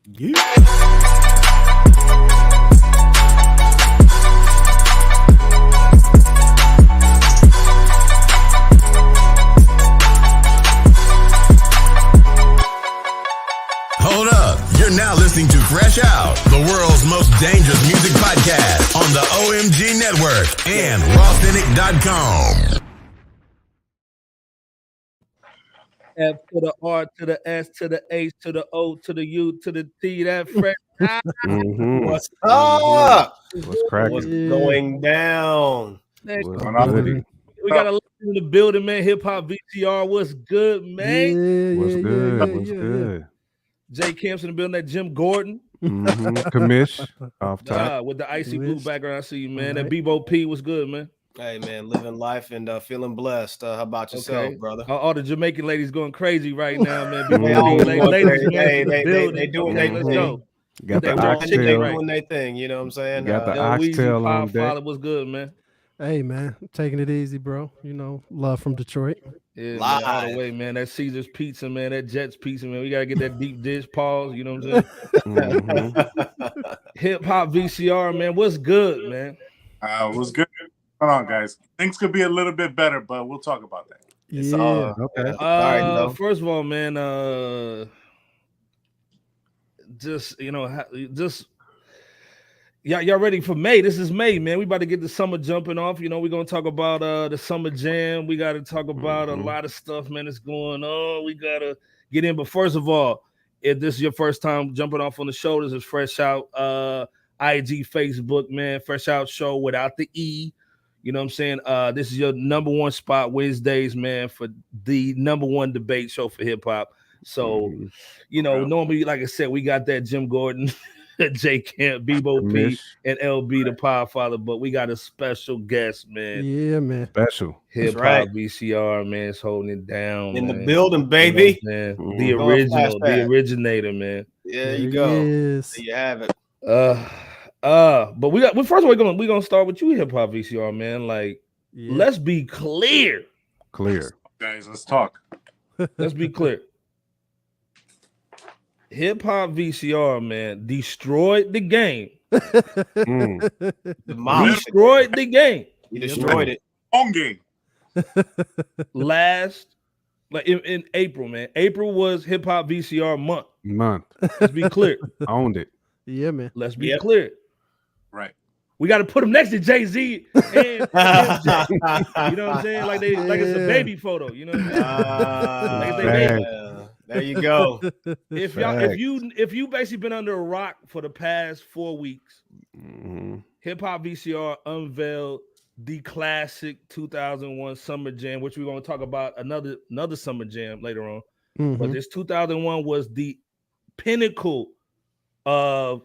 Yeah. Hold up. You're now listening to Fresh Out, the world's most dangerous music podcast on the OMG Network and rawcynic.com. F to the R to the S to the H to the O to the U to the T. That fresh. What's up? What's cracking? What's going down? Man, What's we got a lot in the building, man. Hip Hop VCR. What's good, man? What's good? What's good? Jay Camp's in the building. That Jim Gordon. Commish off top. With the icy blue background. I see you, man. That Bebo P was good, man. Hey, man, living life and feeling blessed. How about yourself, brother? All the Jamaican ladies going crazy right now, man. They doing their thing. Got the They're oxtail. doing their thing. You know what I'm saying? Got the oxtail on deck. Was good, man. Hey, man, taking it easy, bro. You know, love from Detroit. Yeah, man, all the way, man. That Caesar's pizza, man. That Jets pizza, man. We gotta get that deep dish pause. You know what I'm saying? Hip Hop VCR, man. What's good, man? What's good? Hold on, guys. Things could be a little bit better, but we'll talk about that. Okay. All right, first of all, man, y'all ready for May? This is May, man. We about to get the summer jumping off. You know, we're gonna talk about the summer jam. We gotta talk about a lot of stuff, man, that's going on. We gotta get in. But first of all, if this is your first time jumping off on the show, this is Fresh Out IG, Facebook, man. Fresh Out Show without the E. You know what I'm saying? This is your number one spot Wednesdays, man, for the number one debate show for hip hop. So, you know, normally, like I said, we got that Jim Gordon, J Camp, Bebo P, and LB the Podfather, but we got a special guest, man. Yeah, man. Special. Hip Hop VCR, man, is holding it down. In the building, baby. You know, the original, the originator, man. Yeah, you go. Yes. There you have it. But first of all, we're gonna start with you, Hip Hop VCR, man. Like, let's be clear. Guys, let's talk. Let's be clear. Hip Hop VCR, man, destroyed the game. Destroyed the game. You destroyed it. On game. Last, like in April, man. April was Hip Hop VCR month. Let's be clear. Owned it. Yeah, man. Let's be clear. Right. We got to put them next to Jay-Z and MJ. You know what I'm saying? Like it's a baby photo. You know what I'm saying? There you go. If you basically been under a rock for the past 4 weeks, Hip Hop VCR unveiled the classic 2001 Summer Jam, which we're going to talk about another Summer Jam later on. But this 2001 was the pinnacle of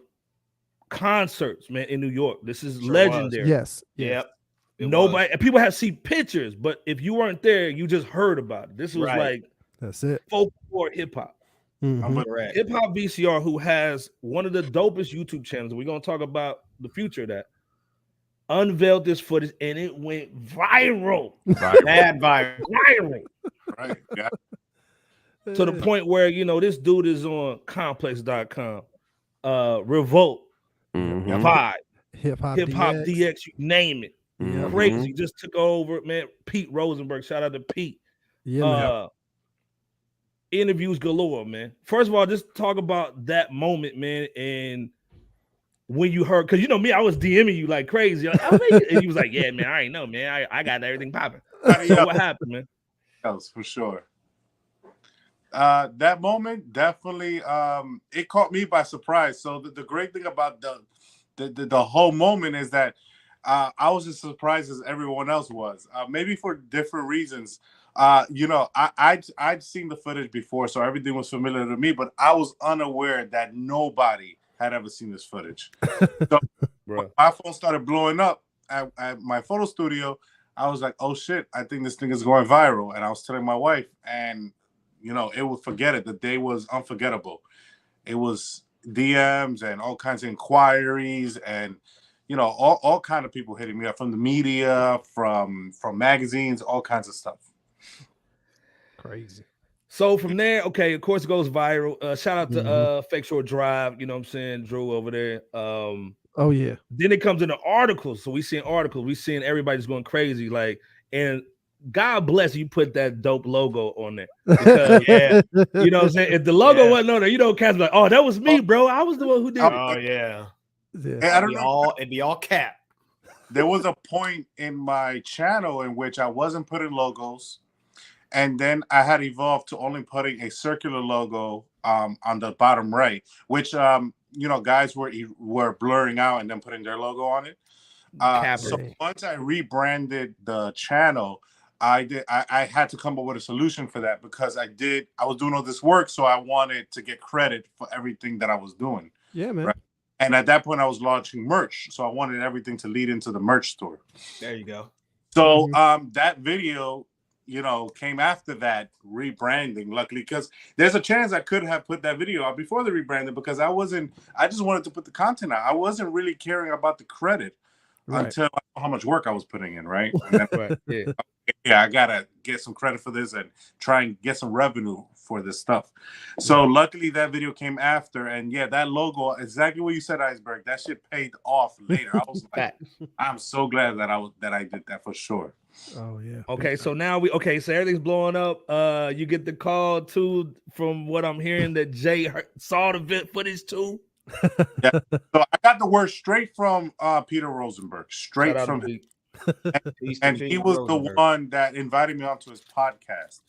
concerts, man, in New York. This is legendary. Yes. Yep. Nobody, and people have seen pictures, but if you weren't there, you just heard about it. This was like that's it. Folklore hip hop. Hip Hop VCR, who has one of the dopest YouTube channels, and we're gonna talk about the future of that, unveiled this footage and it went viral. Mad viral. Right. Yeah. To the point where, you know, this dude is on complex.com, Revolt, Vibe, Hip Hop DX, you name it. Crazy. Just took over, man. Pete Rosenberg, shout out to Pete. Interviews galore, man. First of all, just talk about that moment, man, and when you heard, because you know me, I was DMing you like crazy. Like, and you was like, yeah, man, I ain't know, man. I got everything popping. So what happened, man? That was for sure. That moment definitely it caught me by surprise. So the great thing about the whole moment is that I was as surprised as everyone else was. Maybe for different reasons. You know, I'd seen the footage before, so everything was familiar to me, but I was unaware that nobody had ever seen this footage. So when my phone started blowing up at my photo studio, I was like, oh shit, I think this thing is going viral. And I was telling my wife, and you know, it would forget it. The day was unforgettable. It was DMs and all kinds of inquiries, and you know, all kind of people hitting me up from the media, from magazines, all kinds of stuff. Crazy. So from there, okay, of course it goes viral. Shout out to Fake Short Drive, you know what I'm saying, Drew over there. Oh yeah. Then it comes into articles. So we seeing articles, we seeing everybody's going crazy. Like, and God bless you put that dope logo on there. Because you know what I'm saying? If the logo wasn't on there, you know, cats like, oh, that was me, bro. I was the one who did it. Oh yeah. I don't know. It'd be all cap. There was a point in my channel in which I wasn't putting logos, and then I had evolved to only putting a circular logo on the bottom right, which you know, guys were blurring out and then putting their logo on it. So once I rebranded the channel, I had to come up with a solution for that, because I was doing all this work, so I wanted to get credit for everything that I was doing. Yeah, man. Right? And at that point, I was launching merch, so I wanted everything to lead into the merch store. There you go. So that video, you know, came after that rebranding, luckily, because there's a chance I could have put that video out before the rebranding, because I just wanted to put the content out. I wasn't really caring about the credit until I know how much work I was putting in, right? And then, I gotta get some credit for this and try and get some revenue for this stuff. So luckily that video came after, and that logo, exactly what you said, Iceberg, that shit paid off later. I was like, I'm so glad that I did that for sure. Oh yeah. Okay, so now so everything's blowing up. You get the call too, from what I'm hearing, that Jay saw the footage too. Yeah. So I got the word straight from Peter Rosenberg, straight from him. And he was the one that invited me onto his podcast,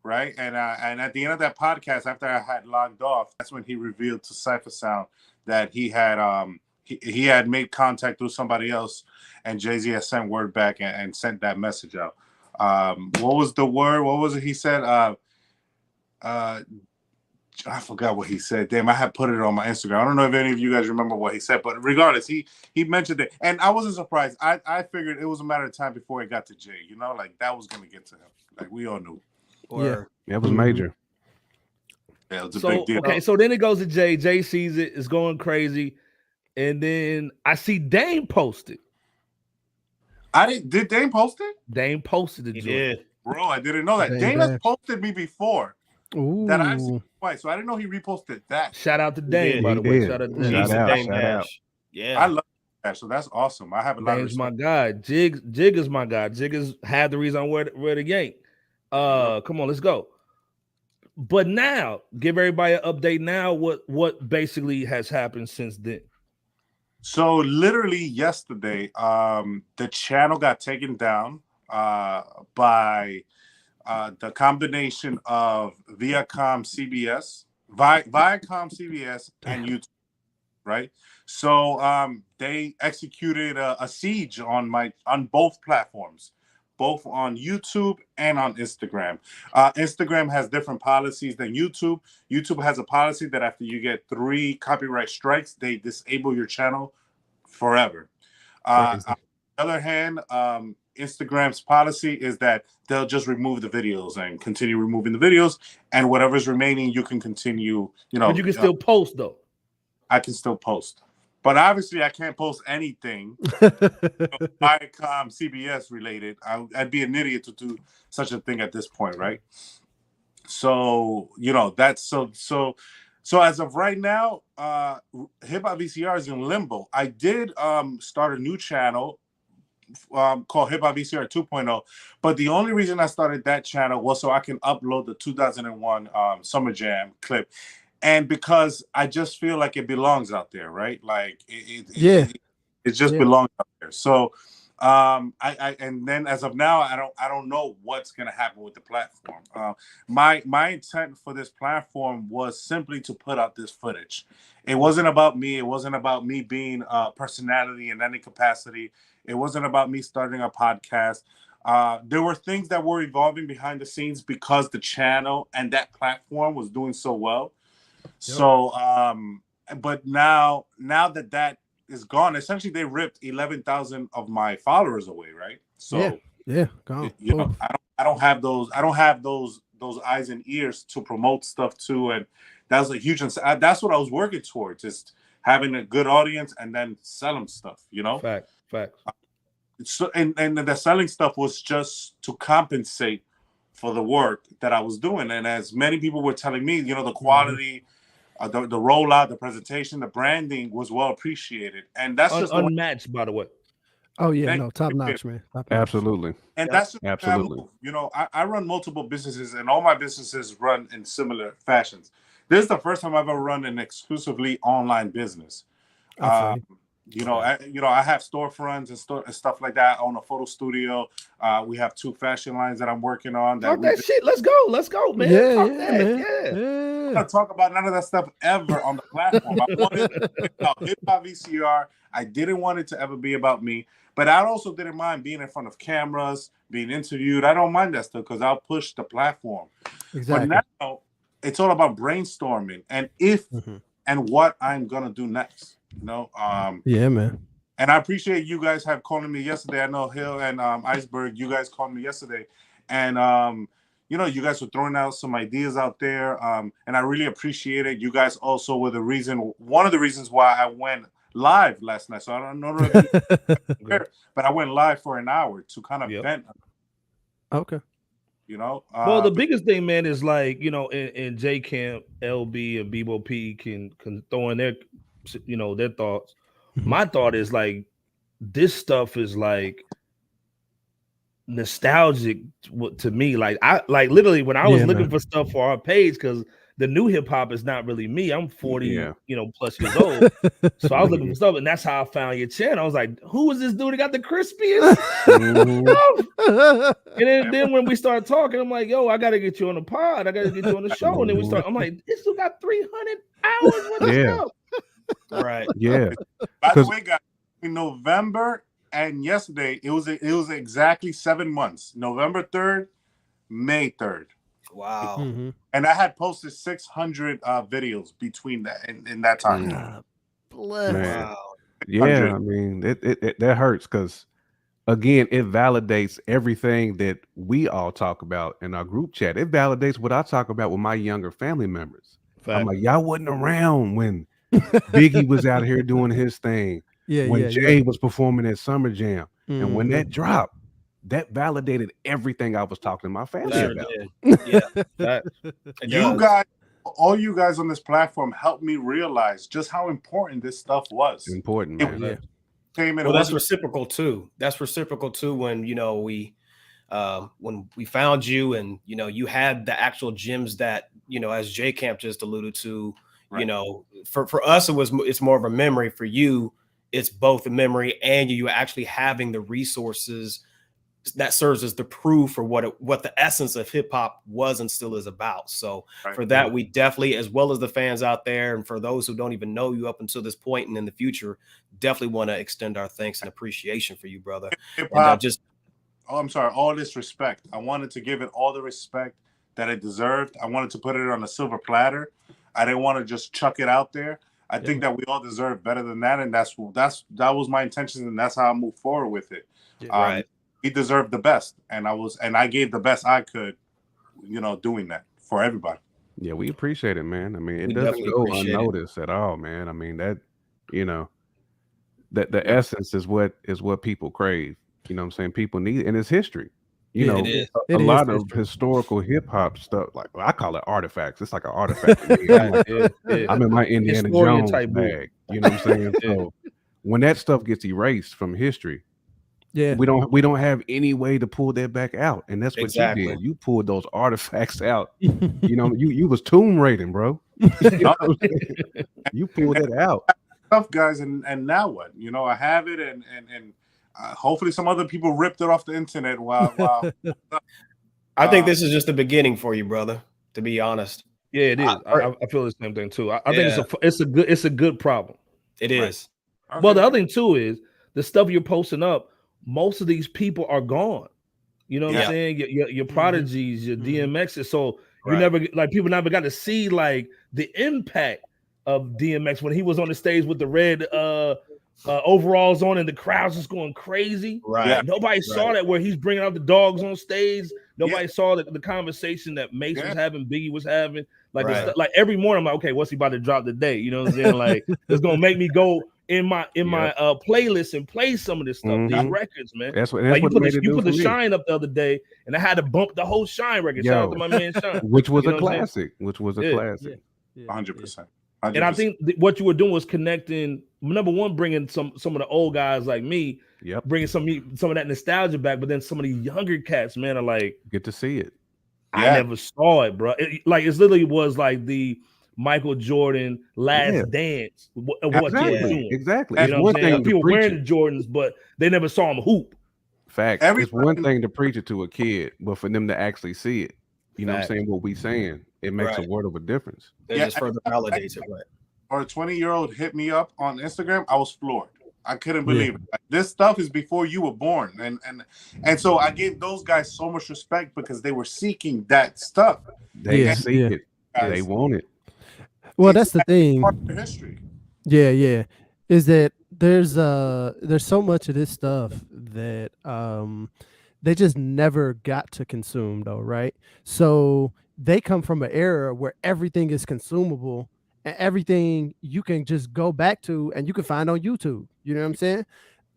right? And at the end of that podcast, after I had logged off, that's when he revealed to Cypher Sound that he had he had made contact with somebody else, and Jay-Z had sent word back and sent that message out. What was the word? What was it he said? I forgot what he said. Damn, I had put it on my Instagram. I don't know if any of you guys remember what he said, but regardless, he mentioned it, and I wasn't surprised. I figured it was a matter of time before it got to Jay. You know, like that was gonna get to him. Like we all knew. It was major. Yeah, it was a big deal. Okay, so then it goes to Jay. Jay sees it, it's going crazy, and then I see Dame posted. Did Dame post it? Dame posted it. He did. Bro, I didn't know that. Dame has posted me before. Ooh. That I've seen twice, so I didn't know he reposted that. Shout out to Dame, by the way. Shout out to Dame. Shout out. Yeah, I love that, so that's awesome. I have a lot of respect. My guy. Jig is my guy. Jig is had the reason where the yank. Come on, let's go. But now, give everybody an update now. What basically has happened since then? So literally yesterday, the channel got taken down by the combination of Viacom CBS and YouTube, right? So they executed a siege on both platforms, both on YouTube and on Instagram. Instagram has different policies than YouTube. YouTube has a policy that after you get 3 copyright strikes, they disable your channel forever. On the other hand, Instagram's policy is that they'll just remove the videos and continue removing the videos, and whatever's remaining, you can continue. You know, but you can still post though. I can still post, but obviously I can't post anything Viacom CBS related. I'd be an idiot to do such a thing at this point, right? So you know that's so as of right now, HipHopVCR is in limbo. I did start a new channel called HipHopVCR 2.0, but the only reason I started that channel was so I can upload the 2001 Summer Jam clip, and because I just feel like it belongs out there, right? Like it just belongs out there. So I and then as of now, I don't know what's gonna happen with the platform. My intent for this platform was simply to put out this footage. It wasn't about me. It wasn't about me being a personality in any capacity. It wasn't about me starting a podcast. There were things that were evolving behind the scenes because the channel and that platform was doing so well. Yep. So, but now that is gone, essentially they ripped 11,000 of my followers away, right? So gone. You know, I don't have those eyes and ears to promote stuff to, and that was a huge. That's what I was working towards, just having a good audience and then selling stuff. You know, fact. So and the selling stuff was just to compensate for the work that I was doing. And as many people were telling me, you know, the quality, the rollout, the presentation, the branding was well appreciated. And that's just unmatched, by the way. Oh yeah, no, top notch, man. Top notch. Absolutely. And that's just absolutely. You know, I run multiple businesses, and all my businesses run in similar fashions. This is the first time I've ever run an exclusively online business. You know, I have storefronts and stuff like that. I own a photo studio. We have 2 fashion lines that I'm working on. That shit. Let's go, man. I'm not talk about none of that stuff ever on the platform. I wanted it about HipHopVCR. I didn't want it to ever be about me, but I also didn't mind being in front of cameras, being interviewed. I don't mind that stuff because I'll push the platform. Exactly. But now it's all about brainstorming and and what I'm gonna do next. You know, yeah, man. And I appreciate you guys have calling me yesterday. I know Hill and Iceberg, you guys called me yesterday, and you know, you guys were throwing out some ideas out there, and I really appreciate it. You guys also were one of the reasons why I went live last night. So I don't know, but I went live for an hour to kind of vent. Okay. You know, well, the biggest thing, man, is like, you know, in J Camp, LB, and Bebo P can throw in their, you know, their thoughts. My thought is like, this stuff is like nostalgic to me. Like I literally when I was looking for stuff for our page, because the new hip hop is not really me. I'm 40, you know, plus years old. So I was looking for stuff, and that's how I found your channel. I was like, who is this dude that got the crispiest stuff? And then when we started talking, I'm like, yo, I gotta get you on the pod. I gotta get you on the show. And then I'm like, this dude got 300 hours worth of stuff. Right. Yeah. By the way, guys, in November and yesterday, it was exactly 7 months. November 3rd, May 3rd. Wow. And I had posted 600 videos between that in that time. Wow. Yeah, I mean, it that hurts because again, it validates everything that we all talk about in our group chat. It validates what I talk about with my younger family members. I'm like, y'all wasn't around when Biggie was out here doing his thing. When Jay was performing at Summer Jam. And when that dropped, that validated everything I was talking to my family about. You guys, all you guys on this platform helped me realize just how important this stuff was. Important, man. Well, that's reciprocal too. That's reciprocal too. When you know we found you, and you know you had the actual gems that you know, as J Camp just alluded to. You know, for us it's more of a memory. For you, it's both a memory and you actually having the resources that serves as the proof for what the essence of hip hop was and still is about. So for that, we definitely, as well as the fans out there, and for those who don't even know you up until this point and in the future, definitely want to extend our thanks and appreciation for you, brother. I'm sorry, all this respect. I wanted to give it all the respect that it deserved. I wanted to put it on a silver platter. I didn't want to just chuck it out there. I think that we all deserve better than that, and that was my intention, and that's how I moved forward with it. He deserved the best, and I gave the best I could, you know, doing that for everybody. Yeah, we appreciate it, man. I mean, it doesn't go unnoticed at all, man. I mean, that, you know, that the essence is what people crave. You know what I'm saying? People need, and it's history. You know, a lot of historical hip hop stuff, like I call it artifacts. It's like an artifact. I'm in my Indiana Jones bag. You know what I'm saying? So when that stuff gets erased from history, we don't have any way to pull that back out. And that's what you did. You pulled those artifacts out. You know, you was tomb raiding, bro. You pulled it out. Tough guys, and now what? You know, I have it, and hopefully some other people ripped it off the internet while I think this is just the beginning for you, brother, to be honest. Yeah, it is. I feel the same thing too. I think it's a good problem. It is. Well, the other thing too is the stuff you're posting up, most of these people are gone. You know what I'm saying? Your prodigies, your DMXs. So you never, like, people never got to see like the impact of DMX when he was on the stage with the red overalls on and the crowd's just going crazy. Nobody saw that, where he's bringing out the dogs on stage. Nobody saw the conversation that Mace was having, Biggie was having. Like, like every morning I'm like, okay, what's he about to drop today? You know what I'm saying? Like, it's gonna make me go in my playlist and play some of this stuff, these records, man. That's what you made it you do put the for me. Shine up the other day, and I had to bump the whole Shine record. Shout out to my man Shine, which was a classic. Which was a classic. 100%. And I think what you were doing was connecting. Number one, bringing some of the old guys like me, bringing some of that nostalgia back. But then some of the younger cats, man, are like, get to see it. I never saw it, bro. It literally was like the Michael Jordan Last Dance of what you were doing. Exactly. You know what I'm saying? People wearing the Jordans, but they never saw him hoop. Fact. It's one thing to preach it to a kid, but for them to actually see it, you know what I'm saying? What we saying, it makes a world of a difference. It just further validates it, right? Or a 20-year-old hit me up on Instagram, I was floored. I couldn't believe it. Like, this stuff is before you were born, and so I gave those guys so much respect because they were seeking that stuff. They seek it. They want it. Well, that's the thing. Part of their history. Yeah, is that there's so much of this stuff that they just never got to consume, though, right? So they come from an era where everything is consumable. And everything you can just go back to and you can find on YouTube. You know what I'm saying?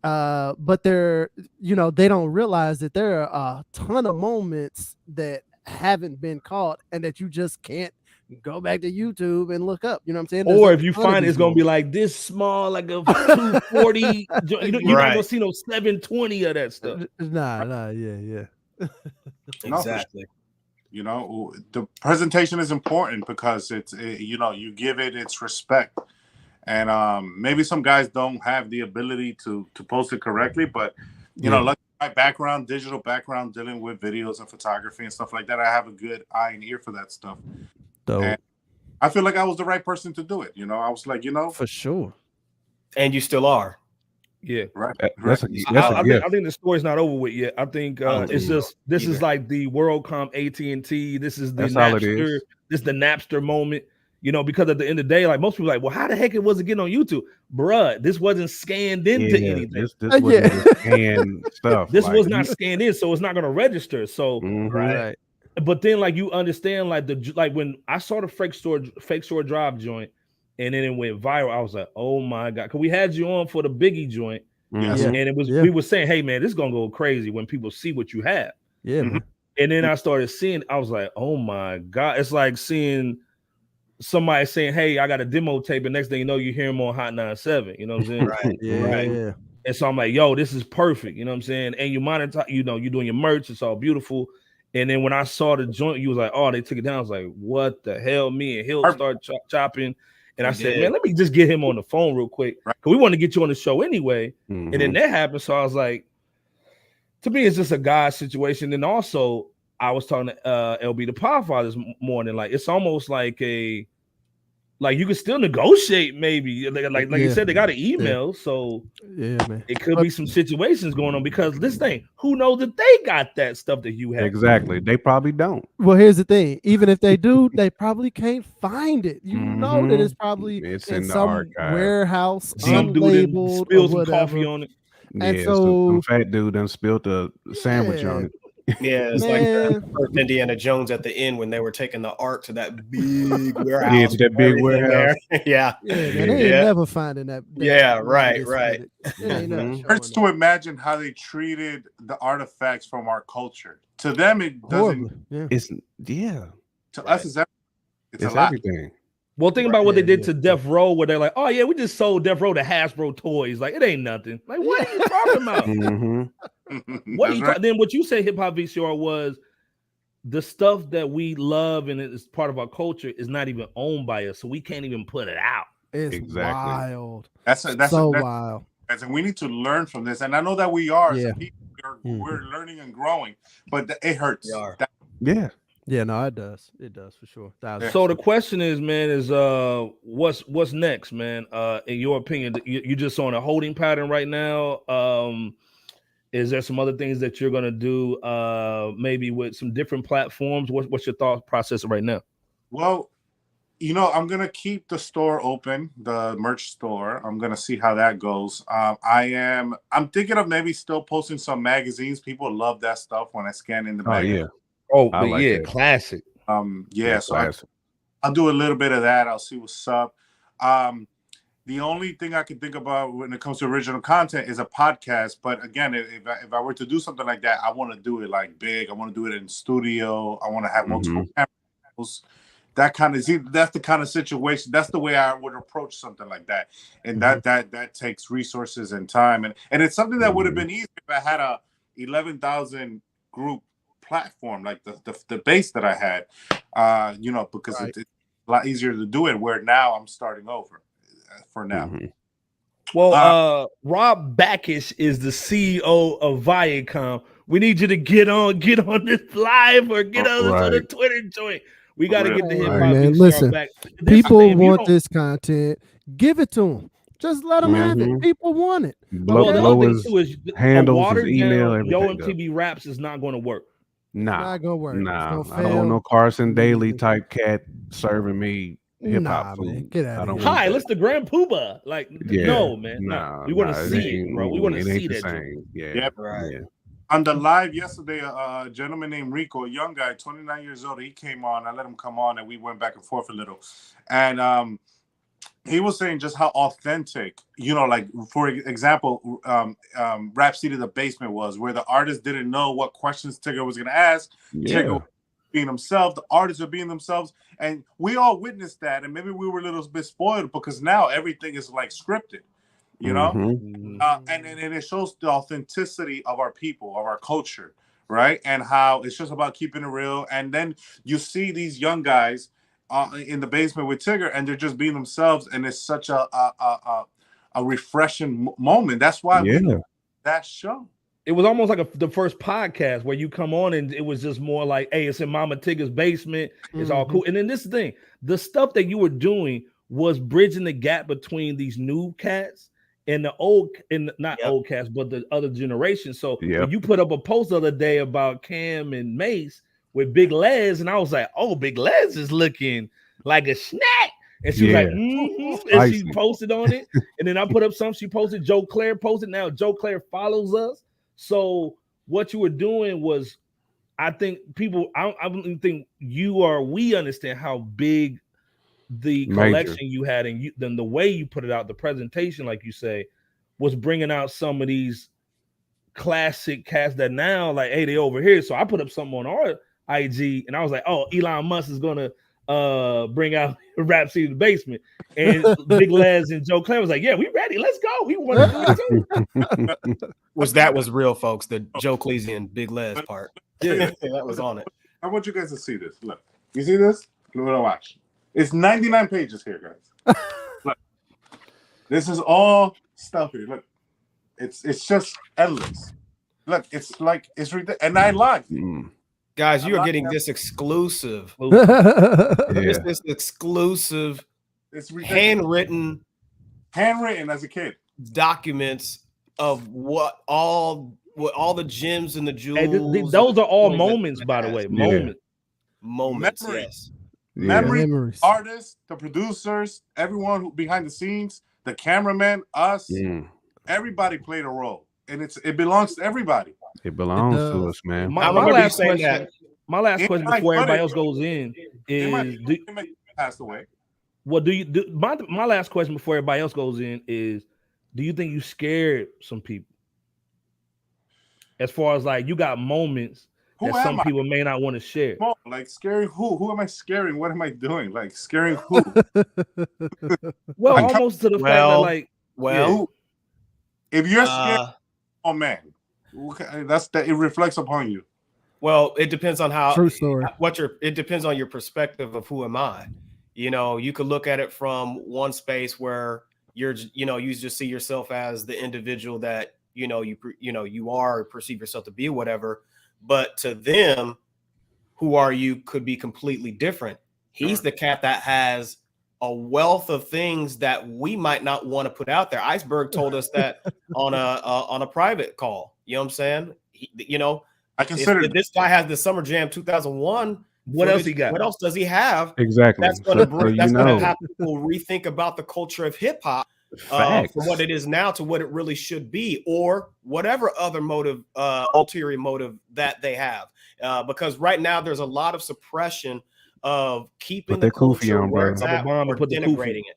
But they don't realize that there are a ton of moments that haven't been caught and that you just can't go back to YouTube and look up. You know what I'm saying? Or if you find it's going to be like this small, like a 240, you're not going to see no 720 of that stuff. Nah, yeah. Exactly. You know, the presentation is important because you give it its respect, and maybe some guys don't have the ability to post it correctly, but you know, like my background, digital background, dealing with videos and photography and stuff like that, I have a good eye and ear for that stuff. And I feel like I was the right person to do it. You know, I was like, for sure, and you still are. Yeah, right. I think the story's not over with yet. I think it's just is like the WorldCom AT&T. This is the Napster. This is the Napster moment. You know, because at the end of the day, like most people are like, well, how the heck was it getting on YouTube, bruh? This wasn't scanned into anything. This wasn't scanned stuff. This was not scanned in, so it's not going to register. So right. But then, like you understand, like when I saw the fake store drive joint. And then it went viral. I was like, "Oh my god!" Because we had you on for the Biggie joint, and it was we were saying, "Hey man, this is gonna go crazy when people see what you have." Yeah. Man. And then I started seeing. I was like, "Oh my god!" It's like seeing somebody saying, "Hey, I got a demo tape," and next thing you know, you hear him on Hot 97. You know what I'm saying? Right. Yeah. And so I'm like, "Yo, this is perfect." You know what I'm saying? And you monitor. You know, you're doing your merch. It's all beautiful. And then when I saw the joint, you was like, "Oh, they took it down." I was like, "What the hell?" Me and Hill started chopping. And I said, man, let me just get him on the phone real quick. Because we want to get you on the show anyway. And then that happened. So I was like, to me, it's just a guy situation. And also, I was talking to LB the Podfather this morning. Like, it's almost like you can still negotiate, maybe. Like you said, they got an email. So man, it could be some situations going on because this thing, who knows that they got that stuff that you have? Exactly. They probably don't. Well, here's the thing. Even if they do, they probably can't find it. You know that it's probably in some archive. Warehouse, unlabeled, spills some coffee on it. And so some fat dude done spilled a sandwich on it. Yeah, it's like Indiana Jones at the end when they were taking the ark to that big warehouse. Yeah, to that big warehouse. Yeah. They ain't never finding that. Right. Hurts to imagine how they treated the artifacts from our culture. To them, it doesn't. It's To us, it's everything. Well, think about what they did to Death Row, where they're like, "Oh yeah, we just sold Death Row to Hasbro toys. Like it ain't nothing. Like what are you talking about? Then what you say, HipHopVCR was the stuff that we love and it's part of our culture is not even owned by us, so we can't even put it out. It's wild. That's wild. And we need to learn from this. And I know that we are. Yeah. We're learning and growing, but it hurts. Yeah, no, it does. It does for sure. So the question is, man, is what's next, man? In your opinion, you just on a holding pattern right now. Is there some other things that you're gonna do? Maybe with some different platforms. What's your thought process right now? Well, I'm gonna keep the store open, the merch store. I'm gonna see how that goes. I'm thinking of maybe still posting some magazines. People love that stuff when I scan in the magazine. Oh, like classic. So I'll do a little bit of that. I'll see what's up. The only thing I can think about when it comes to original content is a podcast. But again, if I were to do something like that, I want to do it like big. I want to do it in studio. I want to have multiple cameras. That kind of, that's the kind of situation. That's the way I would approach something like that. And that takes resources and time. And it's something that would have been easy if I had a 11,000 group platform like the base that I had, because it's a lot easier to do it, where now I'm starting over for now. Well, Rob Backish is the CEO of Viacom. We need you to get on this live or get on the Twitter joint. We got to get the HipHopVCR listen, back. People want this content. Give it to them. Just let them have it. People want it. Blow his handles, his email, everything. Yo MTV Raps is not going to work. Nah, not gonna work. Nah, I don't want no Carson Daly type cat serving me hip-hop food. Man, get out of here. Hi, let's the Grand Poobah. Like, no, man. We want to see it, bro. We want to see that. Right. On the live yesterday, a gentleman named Rico, a young guy, 29 years old, he came on. I let him come on, and we went back and forth a little. And he was saying just how authentic, like, for example, Rap City The Basement was, where the artist didn't know what questions Tigger was going to ask. Tigger being himself, the artists are being themselves. And we all witnessed that. And maybe we were a little bit spoiled because now everything is like scripted. And it shows the authenticity of our people, of our culture, right? And how it's just about keeping it real. And then you see these young guys in the basement with Tigger, and they're just being themselves, and it's such a refreshing moment. That's why we love that show. It was almost like the first podcast where you come on and it was just more like, hey, it's in Mama Tigger's basement. It's all cool. And then this thing, the stuff that you were doing was bridging the gap between these new cats and the old, and not old cats, but the other generation. So when you put up a post the other day about Cam and Mace with Big Les, and I was like, oh, Big Les is looking like a snack. And she was like, and she posted on it. And then I put up something, she posted, Joe Claire posted. Now Joe Claire follows us. So what you were doing was, I think people, I don't think you or we understand how big the collection you had, and then the way you put it out, the presentation, like you say, was bringing out some of these classic cats that now, like, hey, they over here. So I put up something on our IG, and I was like, oh, Elon Musk is gonna bring out Rap City The Basement, and Big Les and Joe Claire was like, yeah, we ready, let's go. We want to do it. That was real, folks. The Joe Cleese and Big Les part. Yeah, that was on it. I want you guys to see this. Look, you see this? Look, watch. It's 99 pages here, guys. Look, this is all stuff here. Look, it's just endless. Look, it's like it's ridiculous, and I lied. Guys, you are getting this exclusive. This exclusive, it's handwritten as a kid documents of what all the gems and the jewels. Hey, those are all moments, by the way. Moments. Yes. Memories. Artists, the producers, everyone who behind the scenes, the cameraman, us, everybody played a role, and it belongs to everybody. It belongs to us, man. My last question before everybody else goes in is, passed away. What do you do? My last question before everybody else goes in is, do you think you scared some people? As far as like, you got moments that some people may not want to share. Like scaring who? Who am I scaring? What am I doing? Like scaring who? Well, almost to the fact that like, if you're scared, oh man, it reflects upon you. Well, it depends on how true story. It depends on your perspective of who am I. You could look at it from one space where you just see yourself as the individual that you are, or perceive yourself to be, whatever. But to them, who are you could be completely different. He's the cat that has a wealth of things that we might not want to put out there. Iceberg told us that on a private call. You know what I'm saying? I consider if this guy has the Summer Jam 2001. What else he got? What else does he have? Exactly. That's going to have people rethink about the culture of hip hop. From what it is now to what it really should be, or whatever other motive, ulterior motive that they have. Because right now there's a lot of suppression of keeping the culture where it's at, or denigrating it.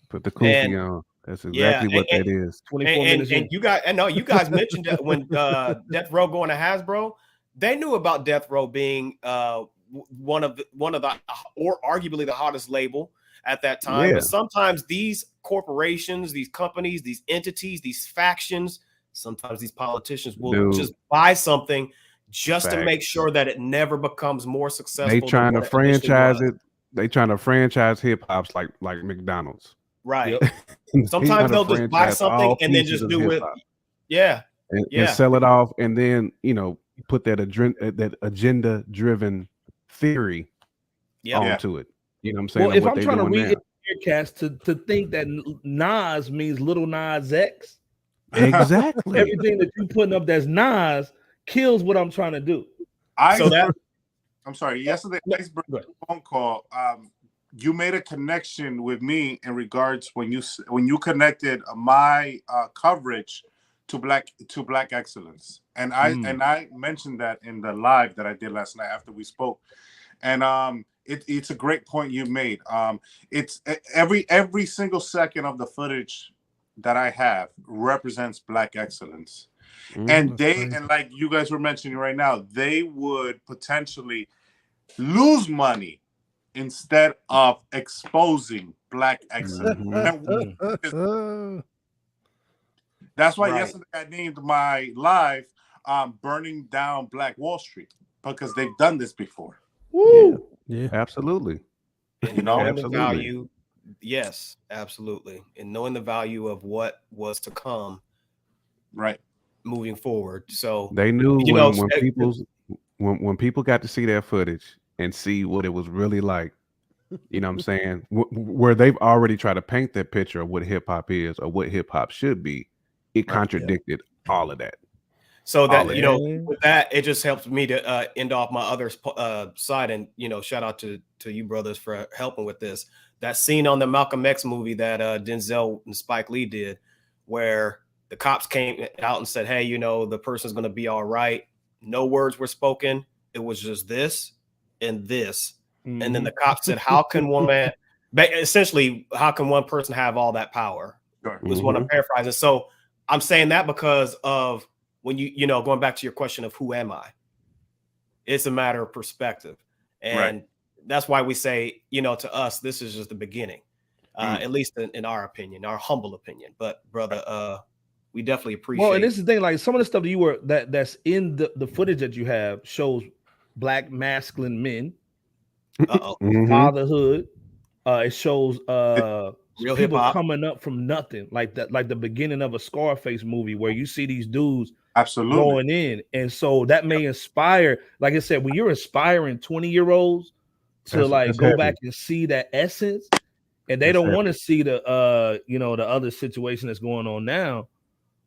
Put the kufi on. That's exactly what that is. 24 minutes. And you guys mentioned that when Death Row going to Hasbro, they knew about Death Row being one of the or arguably the hottest label at that time. But sometimes these corporations, these companies, these entities, these factions, sometimes these politicians will just buy something just to make sure that it never becomes more successful. They trying to franchise it. They trying to franchise hip hops like McDonald's. Right. Sometimes they'll just buy something and then just do it. Yeah. And sell it off, and then put that agenda driven theory onto it. You know what I'm saying? Well, if I'm trying to read cast to think that Nas means Little Nas X, exactly. Everything that you putting up that's Nas kills what I'm trying to do. I'm sorry. Yesterday, phone call. You made a connection with me in regards when you connected my coverage to black excellence, and I mentioned that in the live that I did last night after we spoke, and it's a great point you made. It's every single second of the footage that I have represents black excellence, and like you guys were mentioning right now, they would potentially lose money instead of exposing black excellence. That's why yesterday I named my live "Burning Down Black Wall Street" because they've done this before. Woo! Yeah, absolutely. And knowing the value, yes, absolutely, and knowing the value of what was to come, right, moving forward. So they knew when people got to see that footage and see what it was really like, you know what I'm saying, where they've already tried to paint that picture of what hip hop is or what hip hop should be, it contradicted all of that. So that with that, it just helps me to end off my other side, and shout out to you brothers for helping with this. That scene on the Malcolm X movie that Denzel and Spike Lee did, where the cops came out and said, "Hey, the person's going to be all right." No words were spoken. It was just this and this, and then the cops said, "How can one man?" Essentially, how can one person have all that power? Was what I'm paraphrasing. So I'm saying that because of when going back to your question of who am I? It's a matter of perspective, and that's why we say, to us, this is just the beginning, at least in our opinion, our humble opinion. But brother, we definitely appreciate. Well, and this is the thing, like some of the stuff that that's in the footage that you have shows black masculine men, fatherhood. It shows real people hip-hop coming up from nothing, like the beginning of a Scarface movie where you see these dudes absolutely going in, and so that may inspire. Like I said, when you're inspiring 20-year-olds to go back and see that essence, and they don't want to see the the other situation that's going on now.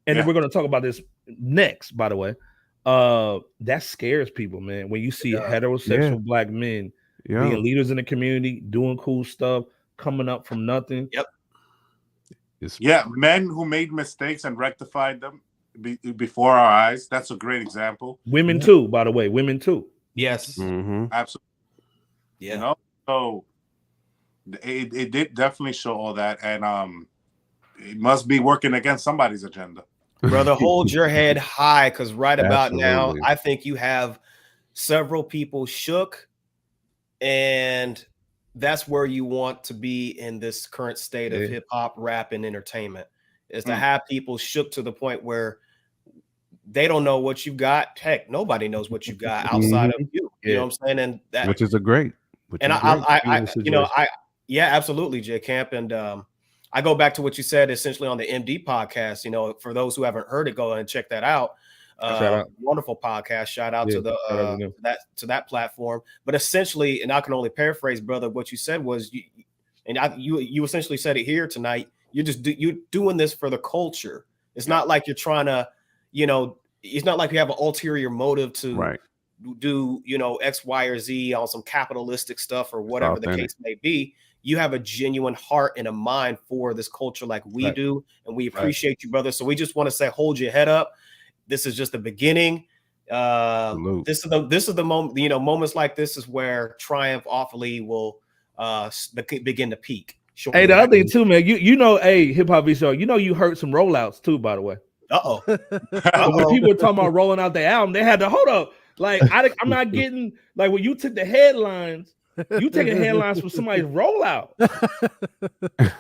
And then we're going to talk about this next, by the way. That scares people, man. When you see heterosexual black men being leaders in the community, doing cool stuff, coming up from nothing. Men who made mistakes and rectified them before our eyes. That's a great example. Women too, by the way. Women too. Yes. Absolutely. Yeah. So it did definitely show all that, and it must be working against somebody's agenda. Brother, hold your head high, because about now, I think you have several people shook, and that's where you want to be in this current state of hip hop, rap, and entertainment, is to have people shook to the point where they don't know what you got. Heck, nobody knows what you got outside of you. You know what I'm saying? And that, which is a great. Absolutely, J Camp, and I go back to what you said essentially on the MD podcast. For those who haven't heard it, go and check that out. Wonderful podcast. Shout out to that platform. But essentially, and I can only paraphrase, brother, what you said was, you essentially said it here tonight. You're doing this for the culture. It's not like you're trying to, it's not like you have an ulterior motive to do, X, Y, or Z on some capitalistic stuff or whatever the case may be. You have a genuine heart and a mind for this culture like we do, and we appreciate you, brother. So we just want to say, hold your head up. This is just the beginning. This is the moment. Moments like this is where Triumph awfully will begin to peak. Hey, the other thing too, man. You know, hey, HipHopVCR. You know, you heard some rollouts too, by the way. Uh-oh. When people were talking about rolling out the album, they had to hold up. Like I'm not getting like when you took the headlines. You taking headlines from somebody's rollout.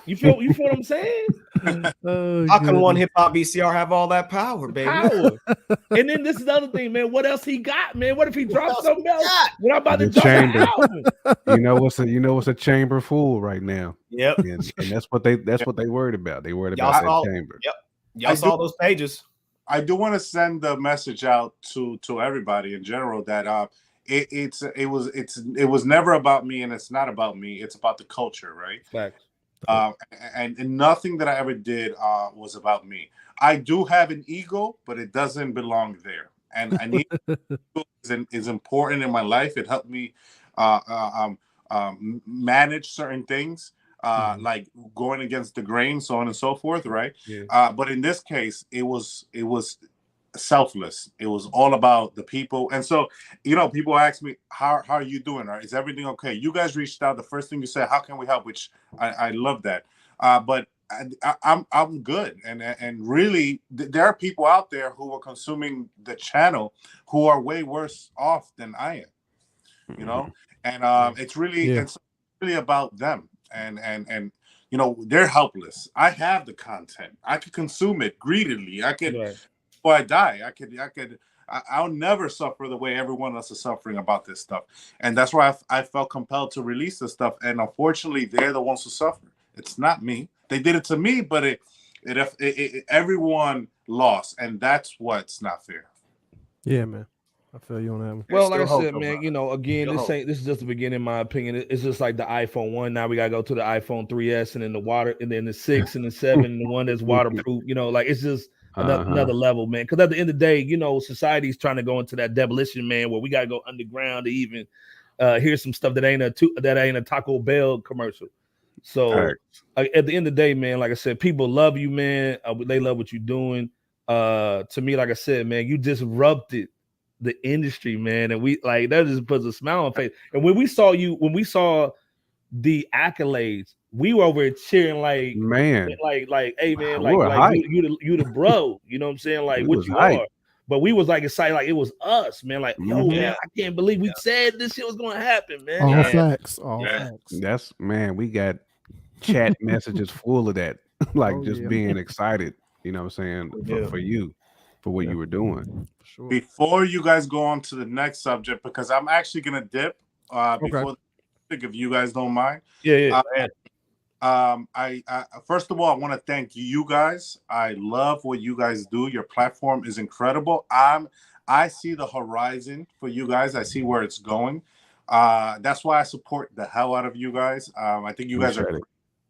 You feel what I'm saying? How can one HipHopVCR have all that power, baby? Power. And then this is the other thing, man. What else he got, man? What if he drops something else? When I'm about to drop the album. You know what's a chamber full right now. Yep. And that's what they worried about. They worried about that chamber. Yep. Y'all saw those pages. I do want to send the message out to everybody in general that it was never about me, and it's not about me. It's about the culture, right? Facts. And nothing that I ever did was about me. I do have an ego, but it doesn't belong there. And I need is important in my life. It helped me manage certain things, like going against the grain, so on and so forth, right? Yeah. But in this case, it was selfless. It was all about the people. And so, people ask me, how are you doing? Is everything okay? You guys reached out. The first thing you said, how can we help? Which I love that. But I'm good. And really, there are people out there who are consuming the channel who are way worse off than I am, and it's really about them. And they're helpless. I have the content. I could consume it greedily. I could, before I die, I'll never suffer the way everyone else is suffering about this stuff. And that's why I felt compelled to release this stuff. And unfortunately, they're the ones who suffer. It's not me. They did it to me, but everyone lost. And that's what's not fair. Yeah, man. I feel you on that one. Well, like I said, man, again, this is just the beginning, in my opinion. It's just like the iPhone 1. Now we gotta go to the iPhone 3S, and then the 6 and the 7, and the one that's waterproof. It's just another level, man. Because at the end of the day, society's trying to go into that demolition, man, where we gotta go underground to even hear some stuff that ain't a Taco Bell commercial. So at the end of the day, man, like I said, people love you, man. They love what you're doing. To me, like I said, man, you disrupted the industry, man, and we like that just puts a smile on face. And when we saw the accolades, we were over here cheering like, man, like, hey, man, like you the bro, you know what I'm saying, like what you are. But we was like excited, like it was us, man. Like, man, I can't believe we said this shit was gonna happen, man. All facts. That's we got chat messages full of that, like being excited. You know what I'm saying for you. For what you were doing. Sure. Before you guys go on to the next subject, because I'm actually gonna dip before if you guys don't mind. I first of all, I want to thank you guys. I love what you guys do. Your platform is incredible. I see the horizon for you guys. I see where it's going. That's why I support the hell out of you guys. I think you guys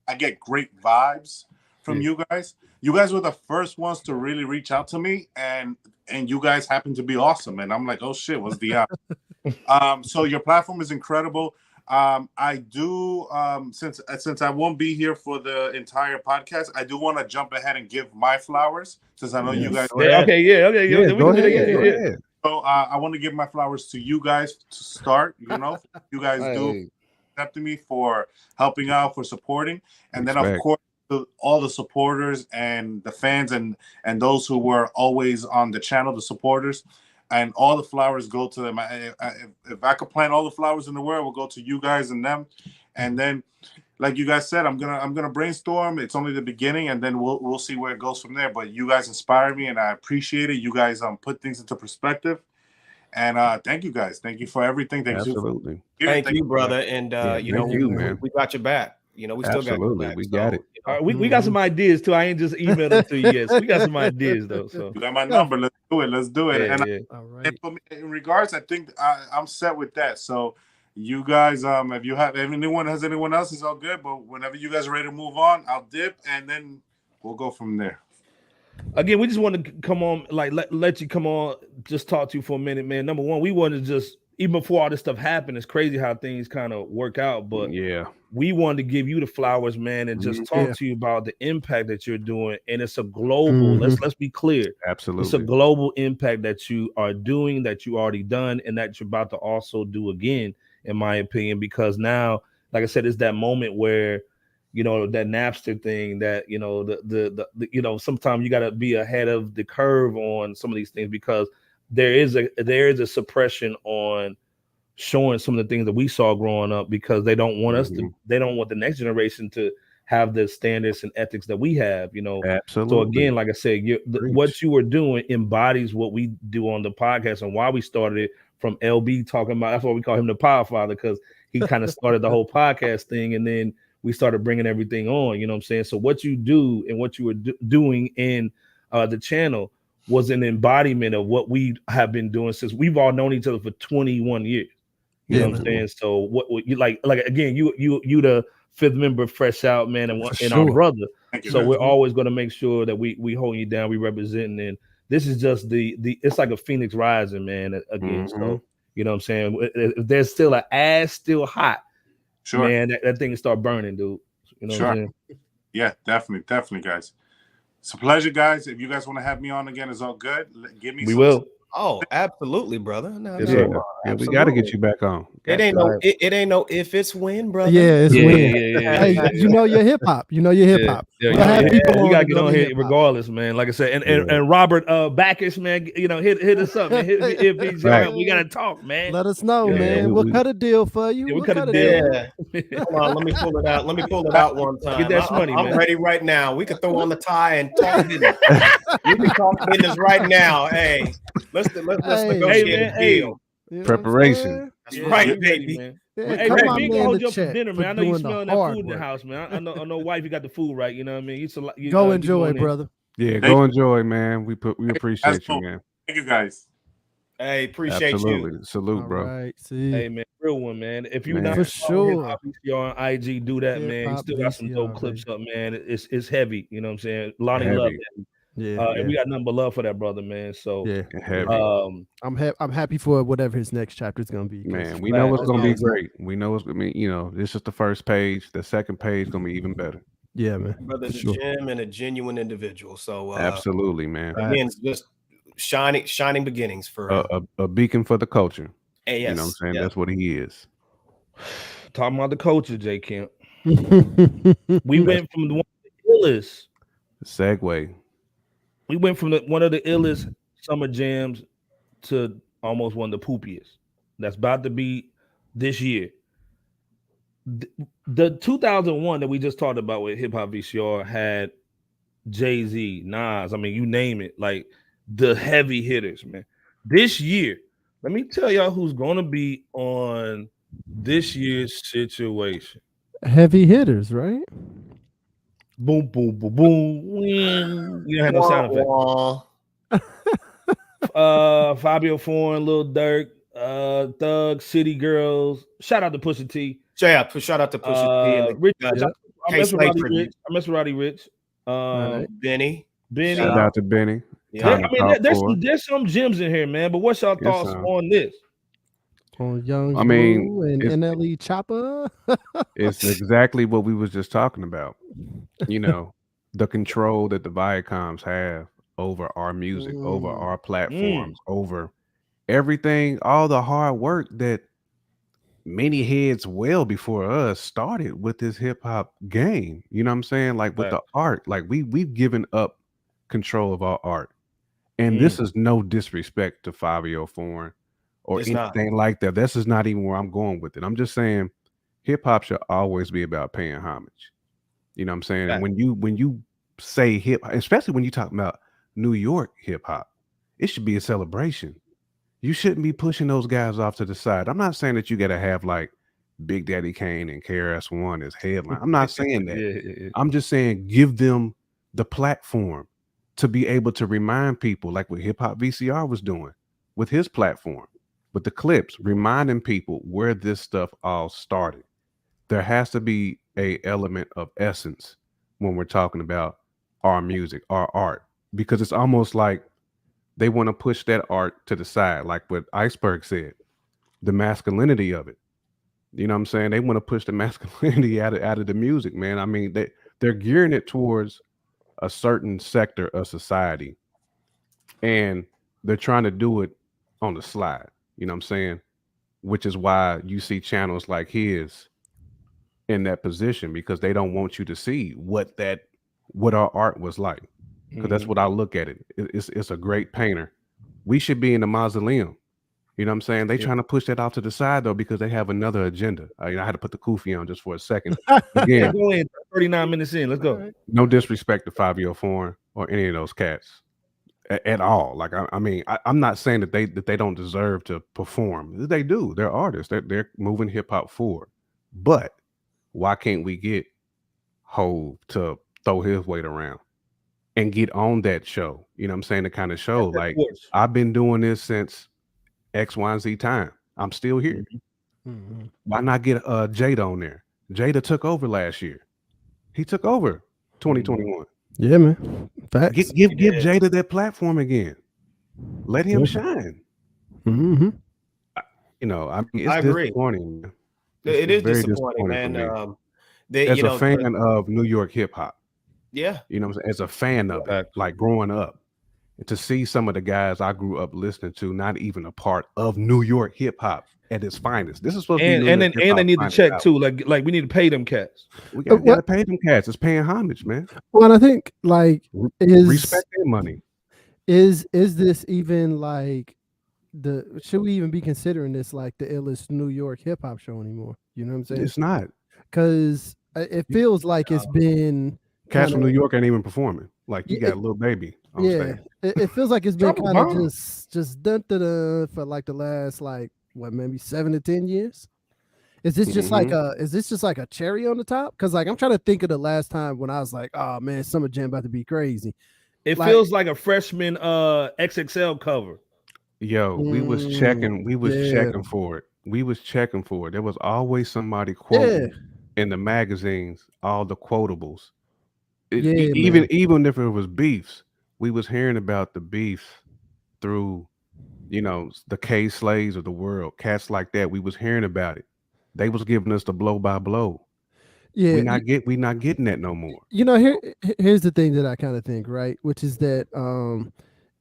I get great vibes from you guys. You guys were the first ones to really reach out to me, and you guys happen to be awesome. And I'm like, oh shit, what's the so your platform is incredible. I do since I won't be here for the entire podcast, I do want to jump ahead and give my flowers since I know you guys. Go ahead. So I want to give my flowers to you guys to start. You guys do accepting me, for helping out, for supporting, and then of course, to all the supporters and the fans and those who were always on the channel, the supporters, and all the flowers go to them. If I could plant all the flowers in the world, we'll go to you guys and them. And then, like you guys said, I'm gonna brainstorm. It's only the beginning, and then we'll see where it goes from there. But you guys inspire me, and I appreciate it. You guys put things into perspective. And thank you guys. Thank you for everything. Absolutely. Thank you, brother. And man. We got your back. We still got your back. We got it. We got some ideas too. I ain't just emailed them to you yet. So we got some ideas though. So you got my number. Let's do it. All right. And for me, in regards, I think I'm set with that. So you guys, if anyone else, it's all good. But whenever you guys are ready to move on, I'll dip, and then we'll go from there. Again, we just want to come on, like let you come on, just talk to you for a minute, man. Number one, we wanted to just, even before all this stuff happened, it's crazy how things kind of work out. But we wanted to give you the flowers, man, and just talk to you about the impact that you're doing. And it's a global, let's be clear. Absolutely. It's a global impact that you are doing, that you already done, and that you're about to also do again, in my opinion, because now, like I said, it's that moment where you know, that Napster thing, that, you know, the you know, sometimes you got to be ahead of the curve on some of these things, because there is a suppression on showing some of the things that we saw growing up, because they don't want us to, they don't want the next generation to have the standards and ethics that we have, you know. Absolutely. So again, like I said, what you were doing embodies what we do on the podcast, and why we started it, from LB talking about, that's why we call him the Power Father, because he kind of started the whole podcast thing, and then we started bringing everything on, you know what I'm saying? So what you do and what you were doing in the channel was an embodiment of what we have been doing since we've all known each other for 21 years. You know what I'm saying? So what you like again, you the fifth member, fresh out, man, and our brother. So we're always going to make sure that we hold you down, we representing, and this is just the it's like a phoenix rising, man. Again, so you know what I'm saying? If there's still an ass still hot, man, that thing start burning, dude. You know what I'm saying? Yeah, definitely, guys. It's a pleasure, guys. If you guys want to have me on again, it's all good. Give me. We will. Oh, absolutely, brother. No, yeah, we got to get you back on. It ain't no if, it's when, brother. Yeah, it's when. Hey, you know your hip hop. You know your hip hop. We gotta get on here regardless, man. Like I said, and Robert Backus, man, you know, hit us up, man. We gotta talk, man. Let us know, man. We'll cut a deal for you. We'll cut a deal. Hold on, let me pull it out. Let me pull it out one time. Get that money, man. I'm ready right now. We can throw on the tie and talk business. We can talk business right now. Hey, let's negotiate a deal. You know preparation. That's right, baby. Man. Yeah, Hey, come man, on, we man, can hold you up check for dinner, man. I know you doing the smelling that hard food in the work. house, man. I know, wife, you got the food right. You know what I mean? Go enjoy, brother. Yeah, go enjoy, man. We appreciate you, man. Thank you, guys. Hey, appreciate Absolutely. you. Salute, bro. Right, see. Hey, man, real one, man. If you're not for sure HipHopVCR on IG, do that, man. You still got some dope clips up, man. It's heavy. You know what I'm saying? Lonnie Love. And we got nothing but love for that brother, man. So I'm happy for whatever his next chapter is gonna be. Man, we know it's gonna be great. We know it's. I mean, you know, this is the first page. The second page gonna be even better. Yeah, man. Brother's a gem and a genuine individual. So absolutely, man. Again, just shining beginnings for a beacon for the culture. Yes, you know what I'm saying? That's what he is. Talking about the culture, J. Kemp. We went from one of the illest segue. We went from one of the illest summer jams to almost one of the poopiest. That's about to be this year. The 2001 that we just talked about with HipHopVCR had Jay-Z, Nas, I mean, you name it, like the heavy hitters, man. This year, let me tell y'all who's going to be on this year's situation. Heavy hitters, right? Boom, boom, boom, boom. You don't have no sound effect. Fivio Foreign, Lil Durk, Thug, City Girls. Shout out to Pusha T. Yeah, shout out to Pusha T. Rich, I mess with Roddy Rich. Benny. Shout out to Benny. Yeah. I mean, there's some gems in here, man. But what's y'all thoughts on this? On Young and NLE Chopper. It's exactly what we was just talking about. You know, the control that the Viacoms have over our music, over our platforms, over everything, all the hard work that many heads well before us started with this hip hop game. You know what I'm saying? Like with the art, like we've given up control of our art. And this is no disrespect to Fivio Foreign or anything like that. This is not even where I'm going with it. I'm just saying hip hop should always be about paying homage. You know what I'm saying? And when you say hip, especially when you talk about New York hip hop, it should be a celebration. You shouldn't be pushing those guys off to the side. I'm not saying that you got to have like Big Daddy Kane and KRS-One as headline. I'm not saying that. I'm just saying give them the platform to be able to remind people, like what HipHopVCR was doing with his platform, with the clips, reminding people where this stuff all started. There has to be a element of essence when we're talking about our music, our art, because it's almost like they want to push that art to the side, like what Iceberg said, the masculinity of it. You know what I'm saying? They want to push the masculinity out of the music, man. I mean, they're gearing it towards a certain sector of society, and they're trying to do it on the slide. You know what I'm saying? Which is why you see channels like his in that position because they don't want you to see what our art was like. Because that's what I look at it. It's a great painter. We should be in the mausoleum. You know what I'm saying? They trying to push that off to the side though because they have another agenda. I had to put the kufi on just for a second. Again, go in 39 minutes in. Let's go. No disrespect to Fivio Foreign or any of those cats at all. Like I mean, I'm not saying that they don't deserve to perform. They do. They're artists. They're moving hip hop forward. But why can't we get Hov to throw his weight around and get on that show? You know what I'm saying? The kind of show like I've been doing this since X, Y, and Z time. I'm still here. Mm-hmm. Why not get Jada on there? Jada took over last year. He took over 2021. Yeah, man. Facts. Give Jada that platform again. Let him shine. Mm-hmm. You know, I mean, it's disappointing. Man. It is very disappointing, man. As a fan of New York hip hop, yeah, you know what I'm saying? As a fan of it, like growing up, and to see some of the guys I grew up listening to, not even a part of New York hip hop at its finest. This is supposed to be and they need to check too. Like we need to pay them cats. We gotta pay them cats. It's paying homage, man. Well, I think like respect their money. Is this even like should we even be considering this like the illest New York hip hop show anymore? You know what I'm saying? It's not, because it feels like it's been cats from New York ain't even performing. Like you got a little baby. It feels like it's been kind of just dun for like the last like what maybe 7 to 10 years. Is this just like a cherry on the top? Because like I'm trying to think of the last time when I was like, oh man, Summer Jam about to be crazy. It feels like a freshman XXL cover. Yo, we was checking for it. We was checking for it. There was always somebody quoting in the magazines, all the quotables. Even if it was beefs, we was hearing about the beefs through, you know, the K Slaves of the world, cats like that. We was hearing about it. They was giving us the blow by blow. Yeah, we not getting that no more. You know, here's the thing that I kind of think, right? Which is that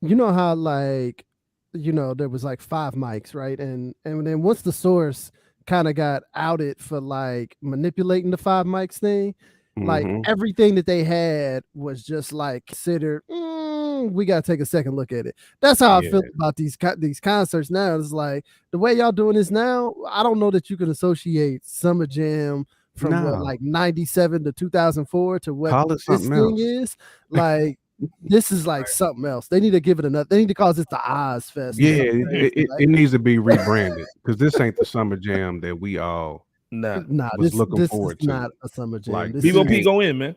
you know how like, you know, there was like 5 mics, right? And then once the source kind of got outed for like manipulating the 5 mics thing, like everything that they had was just like considered, we gotta take a second look at it. That's how I feel about these concerts now. It's like the way y'all doing this now, I don't know that you can associate Summer Jam from what, like 97 to 2004 to what this thing is. Like this is like something else. They need to give it another. They need to call this the Oz Fest. Yeah, it needs to be rebranded because this ain't the Summer Jam that we all was looking forward to. Not a Summer Jam. Like BOP go in, man.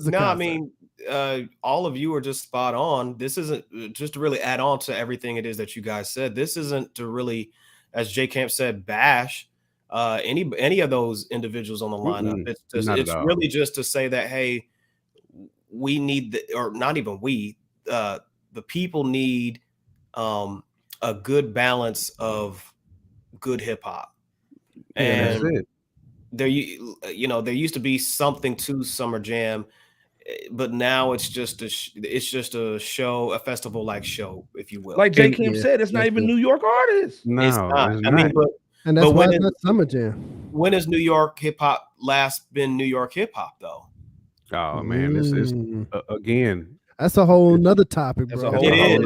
No, I mean, all of you are just spot on. This isn't just to really add on to everything it is that you guys said. This isn't to really, as J Camp said, bash any of those individuals on the lineup. It's really just to say that, hey, we need or not even we, the people need a good balance of good hip hop. And that's it. There used to be something to Summer Jam, but now it's just a show, a festival like show, if you will. Like J Camp said, it's not even New York artists. No, it's not. It's I mean, and that's why it's not Summer Jam. When has New York hip hop last been New York hip hop though? Oh man, this is again. That's a whole nother topic, bro. Maybe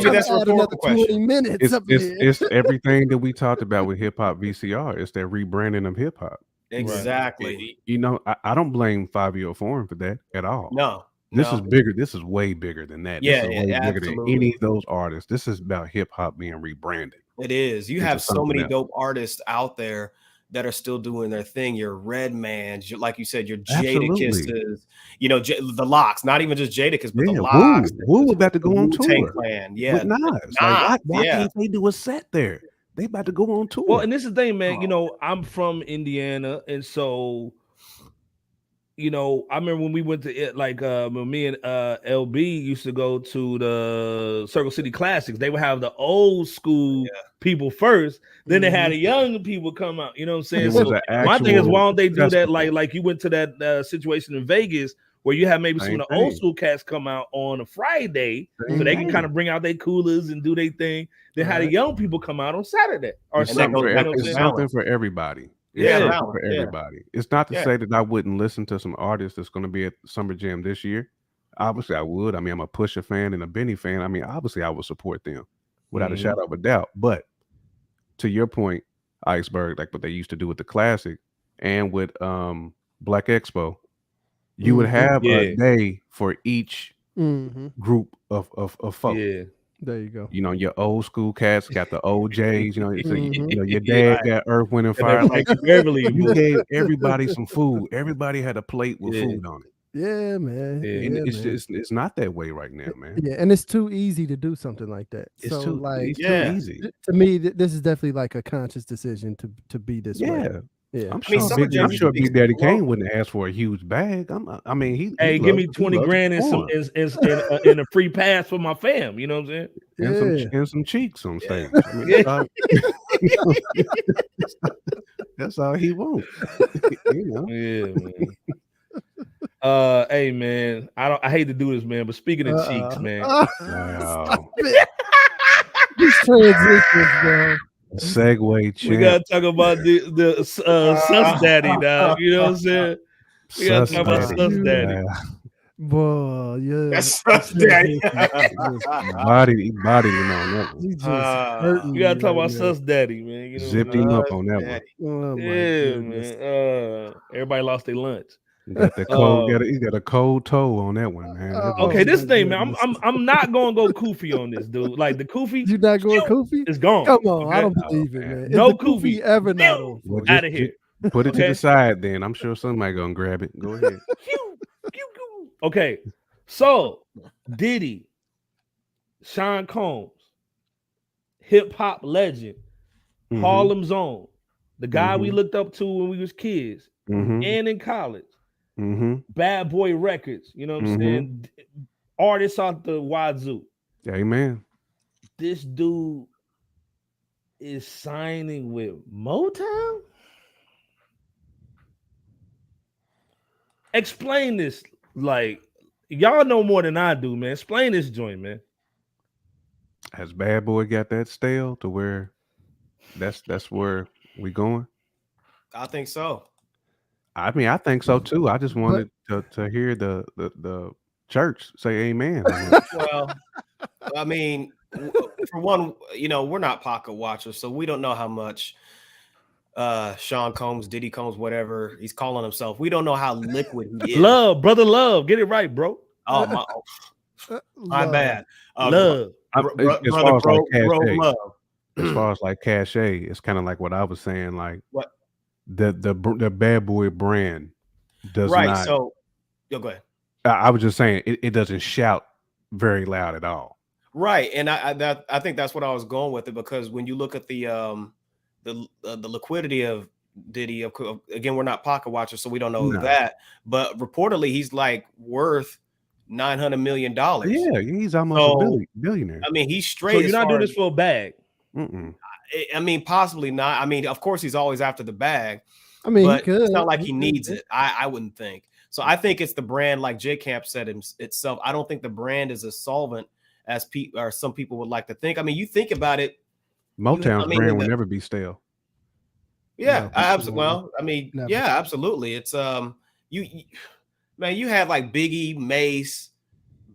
that's for another 20 minutes. It's everything that we talked about with HipHopVCR. It's that rebranding of hip hop. Exactly. Right. You know, I don't blame Fivio Foreign for that at all. No. This is bigger. This is way bigger than that. Yeah, this is way bigger than any of those artists. This is about hip hop being rebranded. It is. You have so many dope artists out there that are still doing their thing. Your Redmans, like you said, your Jadakisses, you know, the Locks, not even just Jadakiss, but the Locks. Woo about to go on tour. Yeah. With Nas. Like, why can't they do a set there? They about to go on tour. Well, and this is the thing, man. You know, I'm from Indiana, and so, you know, I remember when we went to it, like when me and LB used to go to the Circle City Classics. They would have the old school people first, then they had the young people come out. You know what I'm saying? So my thing is, why don't they do that? Like you went to that situation in Vegas where you have maybe some of the old school cats come out on a Friday, so they can kind of bring out their coolers and do their thing. Then have the young people come out on Saturday or something for everybody. It's Yeah, something balance, for yeah. everybody. It's not to Yeah. say that I wouldn't listen to some artists that's going to be at Summer Jam this year. Obviously, I would. I mean, I'm a Pusha fan and a Benny fan. I mean, obviously, I would support them without a shadow of a doubt. But to your point, Iceberg, like what they used to do with the Classic and with Black Expo, you would have a day for each group of folks. Yeah. There you go. You know, your old school cats got the OJs. You know, so you know your dad got Earth, Wind, and Fire. Like you gave everybody some food. Everybody had a plate with food on it. Yeah, man. And it's just it's not that way right now, man. Yeah, and it's too easy to do something like that. It's so too like too easy. To me, this is definitely like a conscious decision to be this way. Yeah, I'm sure Big Daddy Kane wouldn't ask for a huge bag. I mean, he give me 20 grand and some and a free pass for my fam. You know what I'm saying? And some cheeks on stage. I mean, that's all he wants. You know? Yeah, man. Hey man, I hate to do this, man, but speaking of cheeks, man. Wow. These transitions, bro. Segue champ. We gotta talk about the Sus Daddy now. You know what I'm saying? We gotta talk about Sus Daddy. Boy, yeah. That's Sus Daddy. He bodied him on that one. He just hurting. We gotta talk about Sus Daddy, man. You know, zipped him up on that one. Oh, yeah, man. Everybody lost their lunch. Got the cold, he got a cold toe on that one, man. Okay, this thing, man. I'm not gonna go Koofy on this, dude. Like the Koofy, you not going Koofy? It's gone. Come on, okay? I don't believe it, man. No Is the Koofy ever not on? Well, out of here. Put it to the side, then. I'm sure somebody gonna grab it. Go ahead. Okay, so Diddy, Sean Combs, hip hop legend, Harlem's own, the guy we looked up to when we was kids and in college. Bad Boy Records, you know what I'm saying? Artists out the wazoo. Amen. This dude is signing with Motown. Explain this, like y'all know more than I do, man. Explain this joint, man. Has Bad Boy got that stale to where that's where we going? I think so. I mean, I think so too. I just wanted to hear the church say amen. Well, I mean, for one, you know, we're not pocket watchers, so we don't know how much Sean Combs, Diddy Combs, whatever he's calling himself. We don't know how liquid he is. Love, brother, love. Get it right, bro. Oh my bad. Love. As far as like cachet, it's kind of like what I was saying, like what the Bad Boy brand does not. So, go ahead. I was just saying it doesn't shout very loud at all. Right, and I think that's what I was going with it, because when you look at the liquidity of Diddy, again, we're not pocket watchers, so we don't know that, but reportedly he's like worth $900 million. Yeah, he's almost a billionaire. I mean, he's straight. So you're not doing this for a bag. I mean, possibly not. I mean, of course, he's always after the bag. I mean, but it's not like he needs it. I wouldn't think. So I think it's the brand, like J Camp said itself. I don't think the brand is as solvent as some people would like to think. I mean, you think about it. Motown's brand will never be stale. Yeah, absolutely. Well, I mean, yeah, absolutely. It's man, you had like Biggie, Mace,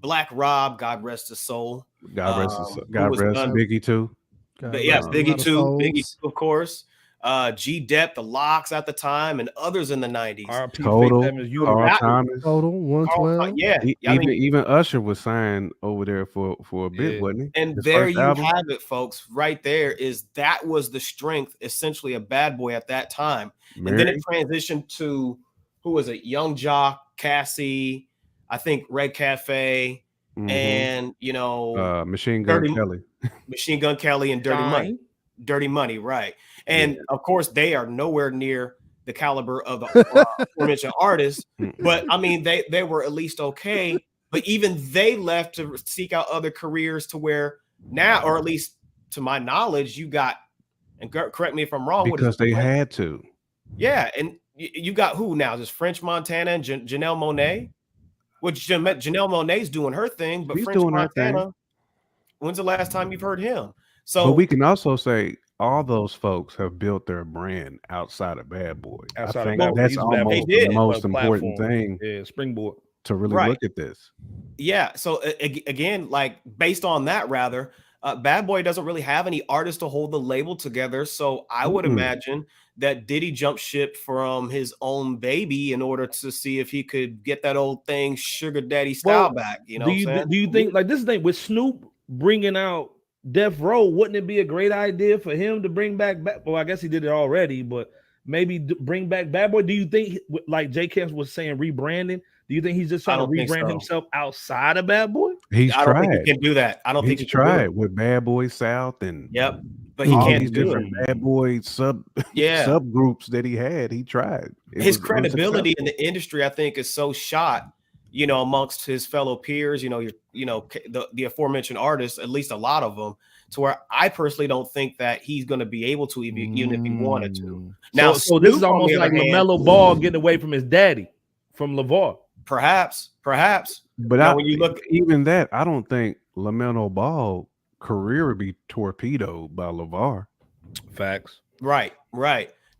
Black Rob, God rest his soul. God rest Biggie too. But yes, Biggie too, of course. G Dep, the Locks at the time, and others in the 90s. Total 112. Yeah, even Usher was signed over there for a bit, wasn't he? And there you have it, folks. Right there that was the strength, essentially, of Bad Boy at that time. And then it transitioned to who was it? Young Jock, Cassie, I think Red Cafe, and Machine Gun Kelly and Dirty Money, right? And of course, they are nowhere near the caliber of the aforementioned artists, but I mean, they were at least okay. But even they left to seek out other careers to where now, or at least to my knowledge, you got, and correct me if I'm wrong, because they had to. Yeah, and you got who now? Just French Montana and Janelle Monáe. Which Janelle Monáe's doing her thing, but French Montana, when's the last time you've heard him? So, but we can also say all those folks have built their brand outside of Bad Boy. I think that's almost the most important thing. Yeah, springboard to really look at this. Yeah. So again, like based on that, rather, Bad Boy doesn't really have any artists to hold the label together. So I would imagine that Diddy jumped ship from his own baby in order to see if he could get that old thing Sugar Daddy style back. You know, do you think like this thing with Snoop bringing out Death Row, wouldn't it be a great idea for him to bring back? Well, I guess he did it already, but maybe bring back Bad Boy. Do you think, like J. Camps was saying, rebranding? Do you think he's just trying to rebrand himself outside of Bad Boy? I don't think he can do that. I don't think he tried with Bad Boy South and but he can't these do different it. Bad Boy subgroups that he had. He tried. His credibility in the industry, I think, is so shot, you know, amongst his fellow peers. You know, the aforementioned artists, at least a lot of them, to where I personally don't think that he's going to be able to even if he wanted to. Now, so this is almost like LaMelo Ball getting away from his daddy, from LeVar. Perhaps. But now, when you look, even that, I don't think LaMelo Ball career would be torpedoed by LeVar. Facts. Right.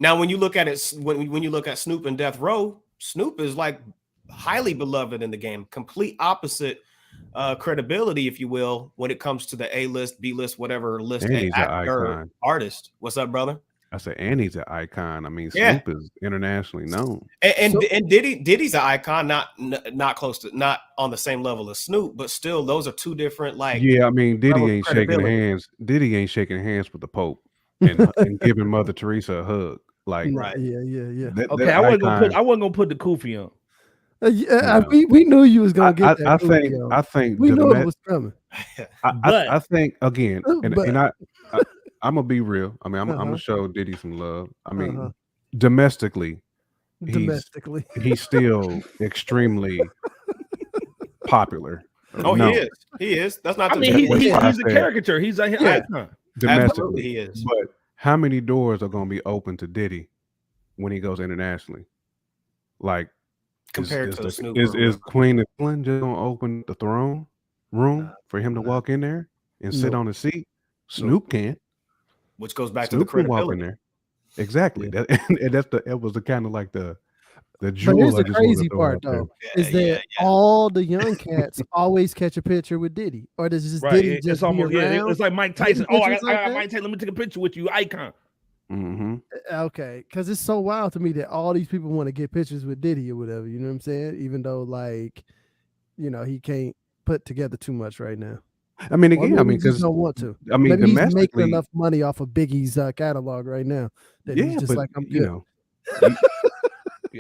Now, when you look at it, when you look at Snoop and Death Row, Snoop is like highly beloved in the game. Complete opposite credibility, if you will, when it comes to the A-list, B-list, whatever list artist. What's up, brother? I said, and he's an icon. I mean, Snoop is internationally known, and Diddy's an icon, not close to, not on the same level as Snoop, but still, those are two different. Like, yeah, I mean, Diddy ain't shaking hands. Diddy ain't shaking hands with the Pope and giving Mother Teresa a hug. Like, right? Yeah. Okay, I wasn't gonna put the kufi on. We knew you was gonna get that. I think we knew it was coming. I think again, and I'm gonna be real. I mean, I'm gonna show Diddy some love. I mean, domestically, he's still extremely popular. Oh, he is. That's not. I mean, he's a caricature. He's an icon. Domestically, he is. But how many doors are gonna be open to Diddy when he goes internationally? Like, compared to Snoop, is Queen of England just gonna open the throne room for him to walk in there and sit on the seat? Snoop can't. Which goes back to the credibility. There. Exactly. That was the kind of like the jewel. But here's the crazy part, though, is that all the young cats always catch a picture with Diddy, or does just Diddy just almost be around? It's like Mike Tyson. Oh, I got Mike Tyson. Let me take a picture with you, icon. Mm-hmm. Okay, because it's so wild to me that all these people want to get pictures with Diddy or whatever. You know what I'm saying? Even though, like, you know, he can't put together too much right now. I mean, again, because don't want to. I mean, maybe domestically, he's making enough money off of Biggie's catalog right now that he's just like, I'm good. You know,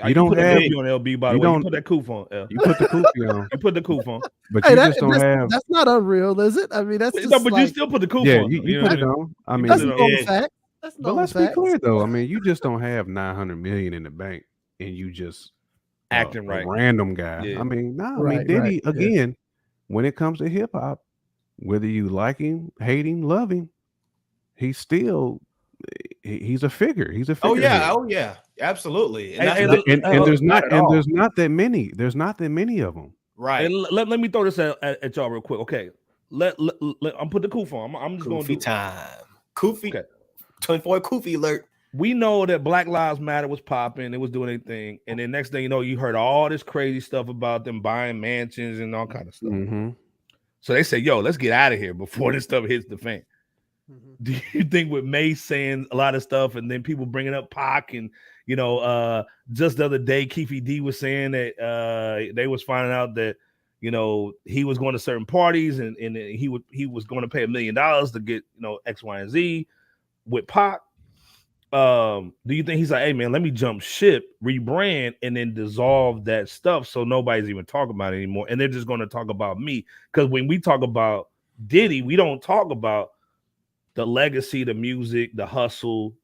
you don't have on LB. By the way, you put that coof on. You put the koof on. You put the coof on. But you just don't have. That's not unreal, is it? I mean, that's just but you still put the coof on. You put it on. I mean, that's a fact. But let's be clear, though. I mean, you just don't have 900 million in the bank, and you just acting right, random guy. Yeah. I mean, no. I mean, Diddy again. When it comes to hip hop, whether you like him, hate him, love him, he's still he's a figure. He's a figure. Oh yeah, absolutely. And there's not that many. There's not that many of them. Right. And let me throw this at y'all real quick. Okay. I'm put the koof on. I'm just going to do time. Koofy. Okay. 24 Koofy alert. We know that Black Lives Matter was popping. It was doing anything. And then next thing you know, you heard all this crazy stuff about them buying mansions and all kind of stuff. Mm-hmm. So they say, yo, let's get out of here before this stuff hits the fan. Mm-hmm. Do you think with May saying a lot of stuff and then people bringing up Pac and, you know, just the other day, Keefe D was saying that they was finding out that, you know, he was going to certain parties and he was going to pay $1 million to get, you know, X, Y, and Z with Pac. Do you think he's like, hey man, let me jump ship, rebrand, and then dissolve that stuff so nobody's even talking about it anymore, and they're just going to talk about me? Because when we talk about Diddy, we don't talk about the legacy, the music, the hustle,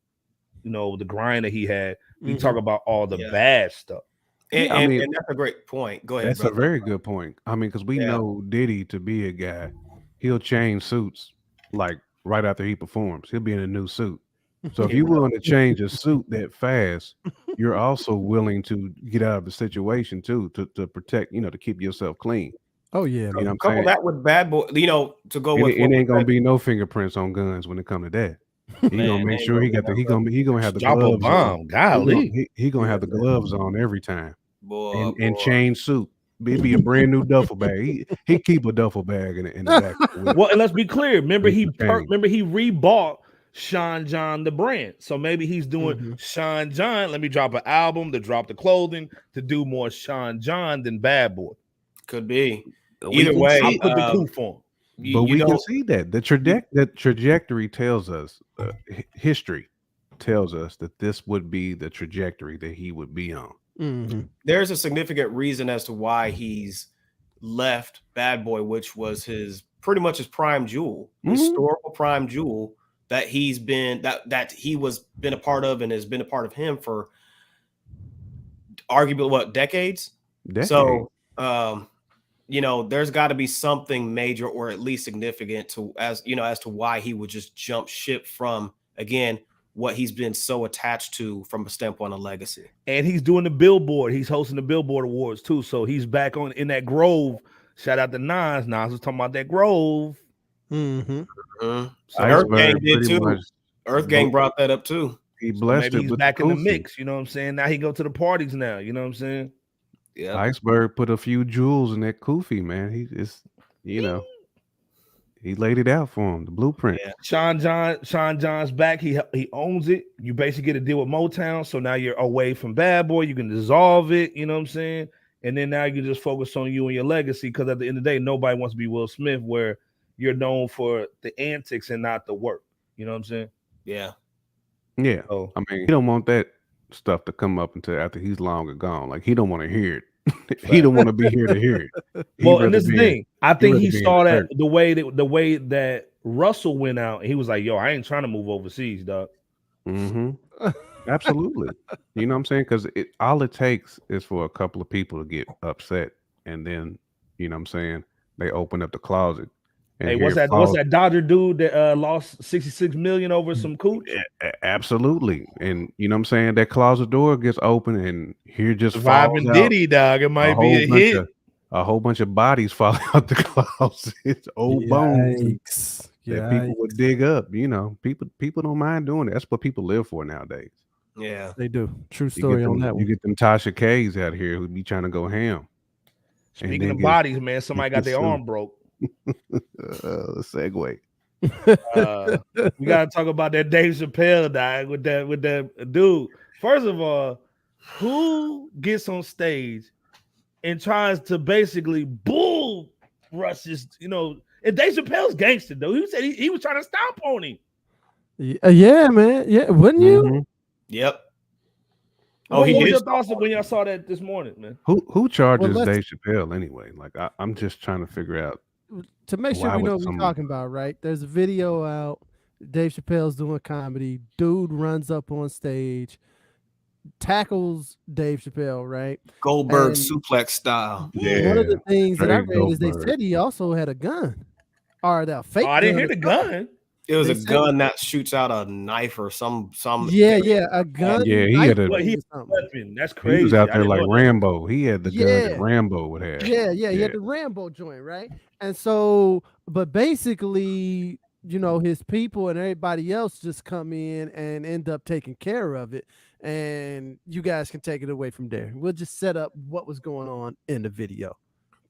you know, the grind that he had. We talk about all the bad stuff. And that's a great point. Go ahead. That's a very good point. I mean, because we know Diddy to be a guy, he'll change suits like right after he performs. He'll be in a new suit. So if you're willing to change a suit that fast, you're also willing to get out of the situation too, to protect, you know, to keep yourself clean. Oh yeah, you know, couple that with Bad Boy, you know, to go with it ain't gonna be no fingerprints on guns when it comes to that. He gonna make sure he got the he gonna have the drop a gloves bomb. on. Golly, He gonna have the gloves on every time. Boy, And chain suit. It'd be a brand new duffel bag. He keep a duffel bag in the back. Of the whip. well, and let's be clear. Remember, he Chain. rebought Sean John the brand. So maybe he's doing Sean John. Let me drop an album to drop the clothing to do more Sean John than Bad Boy. could be. Either way, I'll put the coup for him. But we can see that the trajectory tells us, history tells us that this would be the trajectory that he would be on. Mm-hmm. There's a significant reason as to why he's left Bad Boy, which was his pretty much his prime jewel, historical prime jewel that he's been that he was been a part of and has been a part of him for arguably decades. So you know, there's got to be something major or at least significant to as to why he would just jump ship from, again, what he's been so attached to from a standpoint of legacy. And he's doing the Billboard. He's hosting the Billboard Awards too. So he's back on in that Grove. Shout out to Nas. Nas was talking about that Grove. So Earth Gang did too. Earth Gang brought that up too. He blessed maybe it he's with back the in the kufi. mix. You know what I'm saying? Now he go to the parties now. You know what I'm saying? Yeah. Iceberg put a few jewels in that kufi, man. He just, he laid it out for him, the blueprint. Yeah. Sean John's back. He owns it. You basically get a deal with Motown. So now you're away from Bad Boy. You can dissolve it. You know what I'm saying? And then now you just focus on you and your legacy. Because at the end of the day, nobody wants to be Will Smith, where you're known for the antics and not the work. You know what I'm saying? Yeah. Yeah. Oh. I mean, he don't want that stuff to come up until after he's long gone. Like, he don't want to hear it. He don't want to be here to hear it. Well, and this is the thing. I think he saw that the way that Russell went out, he was like, "Yo, I ain't trying to move overseas, dog." Absolutely. You know what I'm saying? Because all it takes is for a couple of people to get upset, and then you know what I'm saying, they open up the closet. And hey, what's that Dodger dude that lost $66 million over some cooch? Absolutely. And you know what I'm saying, that closet door gets open and here just Surviving Diddy, dog. It might be a hit. A whole bunch of bodies fall out the closet. Old bones that people would dig up. You know, people don't mind doing it. That's what people live for nowadays. Yeah, they do. True story on that one. You get them Tasha K's out here who be trying to go ham. Speaking of bodies, man, somebody got their arm broke. Segue. We gotta talk about that Dave Chappelle dog with that dude. First of all, who gets on stage and tries to basically bull rush his, and Dave Chappelle's gangster though. He said he was trying to stomp on him. Yeah, man. Yeah, wouldn't you? Yep. Oh, what was your thoughts when y'all saw that this morning, man? Who charges Dave Chappelle anyway? Like, I'm just trying to figure out. To make sure we know what we're talking about, right? There's a video out. Dave Chappelle's doing comedy. Dude runs up on stage, tackles Dave Chappelle, right? Goldberg suplex style. Yeah. One of the things that I read is they said he also had a gun. Or that fake gun. I didn't hear the gun. It was a gun that shoots out a knife or some. Yeah, a gun. Yeah, he had a weapon. That's crazy. He was out there like Rambo. He had the gun that Rambo would have. Yeah, he had the Rambo joint, right? And so, but basically, his people and everybody else just come in and end up taking care of it. And you guys can take it away from there. We'll just set up what was going on in the video.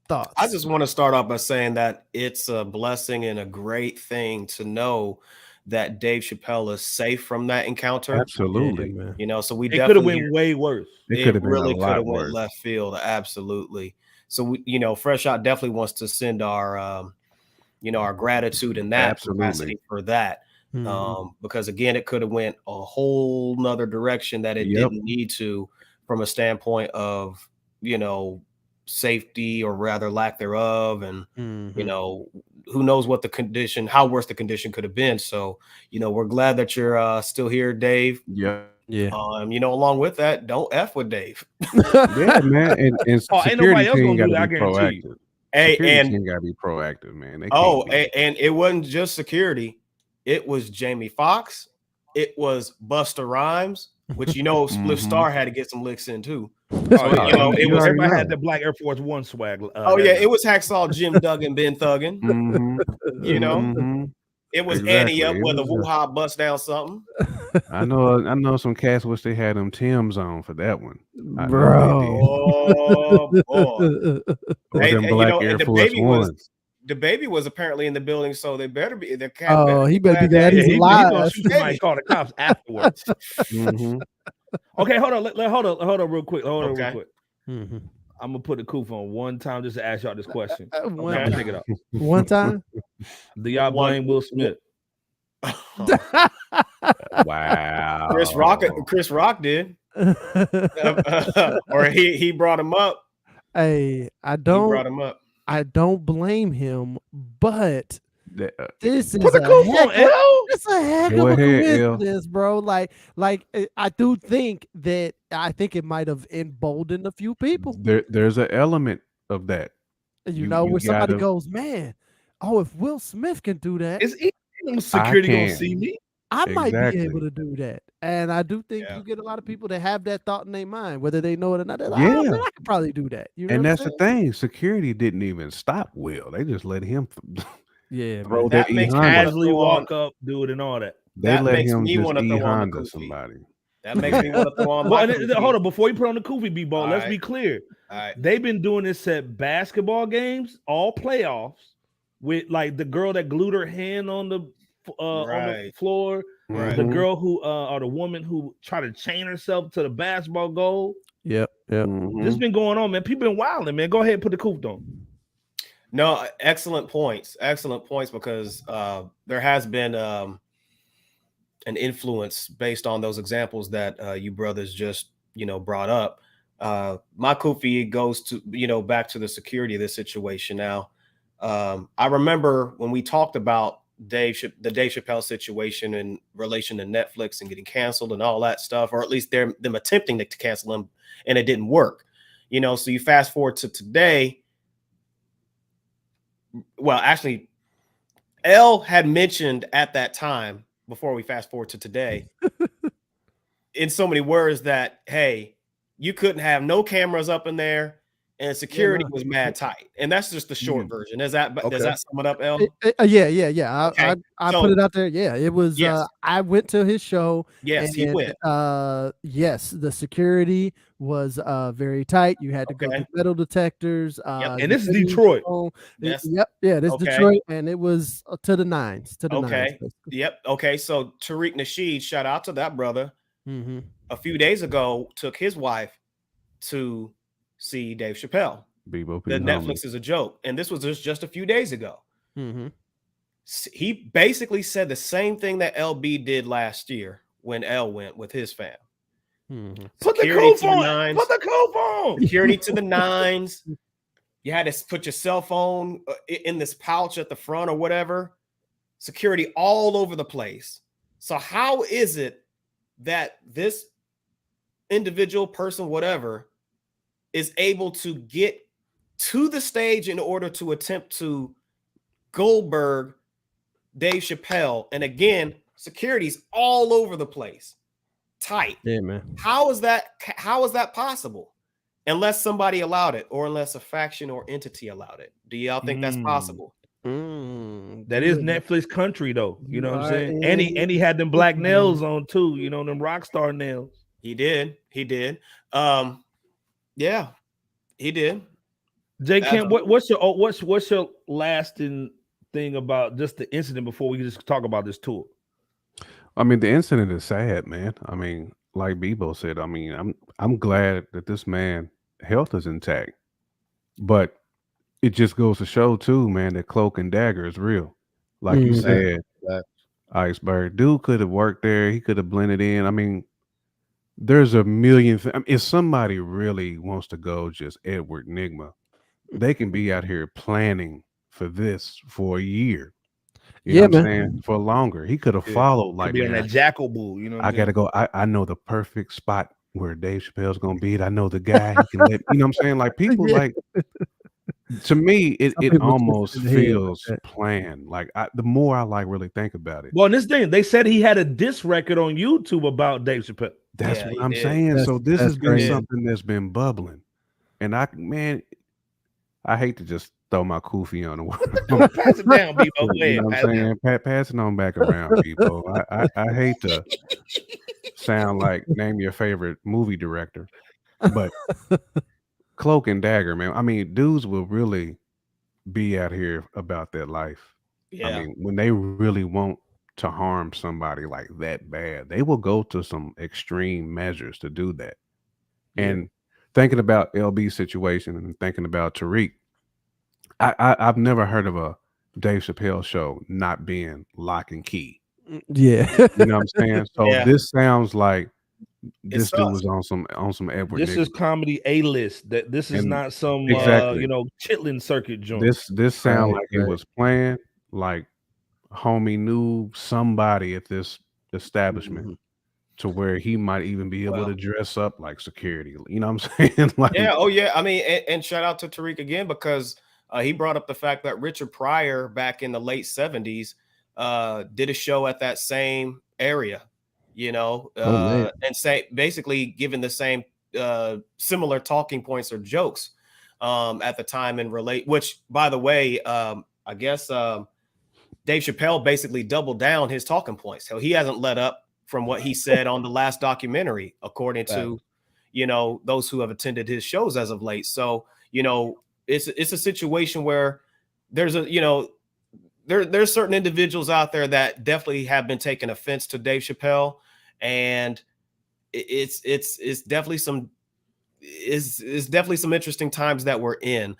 Thoughts? I just want to start off by saying that it's a blessing and a great thing to know that Dave Chappelle is safe from that encounter. Absolutely, man. So we definitely could have went way worse. It really could have went left field. Absolutely. So we, Fresh Out definitely wants to send our, our gratitude in that capacity for that. Because again, it could have went a whole nother direction that it didn't need to, from a standpoint of, safety or rather lack thereof, and who knows what the condition, how worse the condition could have been. So we're glad that you're still here, Dave. Yeah. Along with that, don't F with Dave. Yeah, man. And security team gotta be proactive. And team gotta be proactive, man. And it wasn't just security, it was Jamie Foxx, it was Busta Rhymes, which Spliff Star had to get some licks in too. So, it was everybody had the black Air Force One swag. It was Hacksaw Jim Duggan, Ben Thuggin. It was Exactly. Annie up It where the was, woo-ha bust down something. I know some cats wish they had them Timbs on for that one. I know they Bro. did. Oh boy. Or them And, black and Air the Force baby Ones. was apparently in the building, so they better be the cat. Oh, he better be glad glad Yeah, he's he alive. gonna shoot somebody, call the cops afterwards. Mhm. Okay, hold on, real quick. Hold on, real Okay. quick. Mhm. I'm gonna put the coof on one time just to ask y'all this question. One I'm gonna time. take it up. One time. Do y'all blame Will Smith? Wow. Chris Rock did. Or he brought him up. Hey, I He brought don't him up. I don't blame him, but this is Put the coof on, L. it's a heck Go of a ahead, L. coincidence, bro. Like I do think that it might have emboldened a few people. There's an element of that. You know, where somebody gotta- goes, man, oh, if Will Smith can do that, Is security gonna can't. see me? I might be Exactly. able to do that. And I do think Yeah. you get a lot of people that have that thought in their mind, whether they know it or not. They're like, Yeah. oh, man, I could probably do that. You know And what I'm that's the saying? thing. Security didn't even stop Will. They just let him Yeah, throw man. that That makes E Honda. Casually throw on- walk up, do it, and all that. They That let makes him me just wanna E throw on the Honda goofy. somebody. That makes me want to throw on Well, my and hold on, before you put on the Koofy B-ball, All let's right. be clear. All right. They've been doing this at basketball games, all playoffs, with like the girl that glued her hand on the Right. floor, Right. the Mhm. girl who or the woman who tried to chain herself to the basketball goal. Yep. This Mhm. been going on, man. People been wilding, man. Go ahead and put the Koofy on. No, excellent points. Excellent points, because there has been an influence based on those examples that you brothers just brought up. My kufi goes to back to the security of this situation. Now, I remember when we talked about the Dave Chappelle situation in relation to Netflix and getting canceled and all that stuff, or at least them attempting to cancel him, and it didn't work. So you fast forward to today. Well, actually, L had mentioned at that time, before we fast forward to today, in so many words that, hey, you couldn't have no cameras up in there, and security was mad tight. And that's just the short version. Does that sum it up, L? Yeah. Okay. I So- put it out there. Yeah, it was. Yes. I went to his show. Yes, he went. Yes, the security was very tight. You had to go Okay. through metal detectors. And this is Detroit. Yes. Yep. Yeah, this is Okay. Detroit, and it was to the nines. Okay. Yep. Okay. So Tariq Nasheed, shout out to that brother. Mm-hmm. A few days ago, took his wife to see Dave Chappelle. Bebo The Netflix is a joke, and this was just a few days ago. Mm-hmm. He basically said the same thing that LB did last year when L went with his fam. Mm-hmm. Put the Security Koofy to the on. nines. Put the Koofy on. Security to the nines. You had to put your cell phone in this pouch at the front or whatever. Security all over the place. So how is it that this individual person, whatever, is able to get to the stage in order to attempt to Goldberg Dave Chappelle? And again, security's all over the place, tight. Yeah, man. How is that possible? Unless somebody allowed it, or unless a faction or entity allowed it. Do y'all think that's possible? That is Netflix country, though. You know what I'm saying? Right. And he had them black nails on too. You know, them rock star nails. He did. Yeah, he did. J. Camp, what's your lasting thing about just the incident before we just talk about this tour? I mean, the incident is sad, man. I mean, like Bebo said, I mean, I'm glad that this man health is intact, but it just goes to show too, man, that cloak and dagger is real. Like you said, Iceberg dude could have worked there. He could have blended in. I mean, there's a million. If somebody really wants to go just Edward Nigma, they can be out here planning for this for a year. You know what I'm saying? For longer. He could have followed like be on that jackal bull. You know, I gotta go. I know the perfect spot where Dave Chappelle's gonna be. I know the guy. He can let, you know what I'm saying? Like people like, to me, it almost feels planned. Like the more I like really think about it. Well, in this thing, they said he had a diss record on YouTube about Dave Chappelle. That's what I'm saying. So this has been something that's been bubbling. And I hate to just throw my kufi on the wall. Pass it down, Bebo. You know what I'm saying? Pass it on back around, people. I hate to sound like name your favorite movie director, but Cloak and Dagger, man. I mean, dudes will really be out here about their life. Yeah. I mean, when they really want to harm somebody like that bad, they will go to some extreme measures to do that. And thinking about LB's situation and thinking about Tariq, I've never heard of a Dave Chappelle show not being lock and key. Yeah. You know what I'm saying? So this sounds like this dude was on some Edward. This is comedy A-list. That this is not some chitlin circuit joint. This sound like it was planned, like homie knew somebody at this establishment to where he might even be able to dress up like security. You know what I'm saying? Like, I mean, and shout out to Tariq again, because he brought up the fact that Richard Pryor back in the late 70s did a show at that same area, you know, and basically giving the same similar talking points or jokes at the time and which, by the way, I guess Dave Chappelle basically doubled down his talking points. So he hasn't let up from what he said on the last documentary, according to, you know, those who have attended his shows as of late. So, you know, it's a situation where there's there's certain individuals out there that definitely have been taking offense to Dave Chappelle, and it's definitely some interesting times that we're in.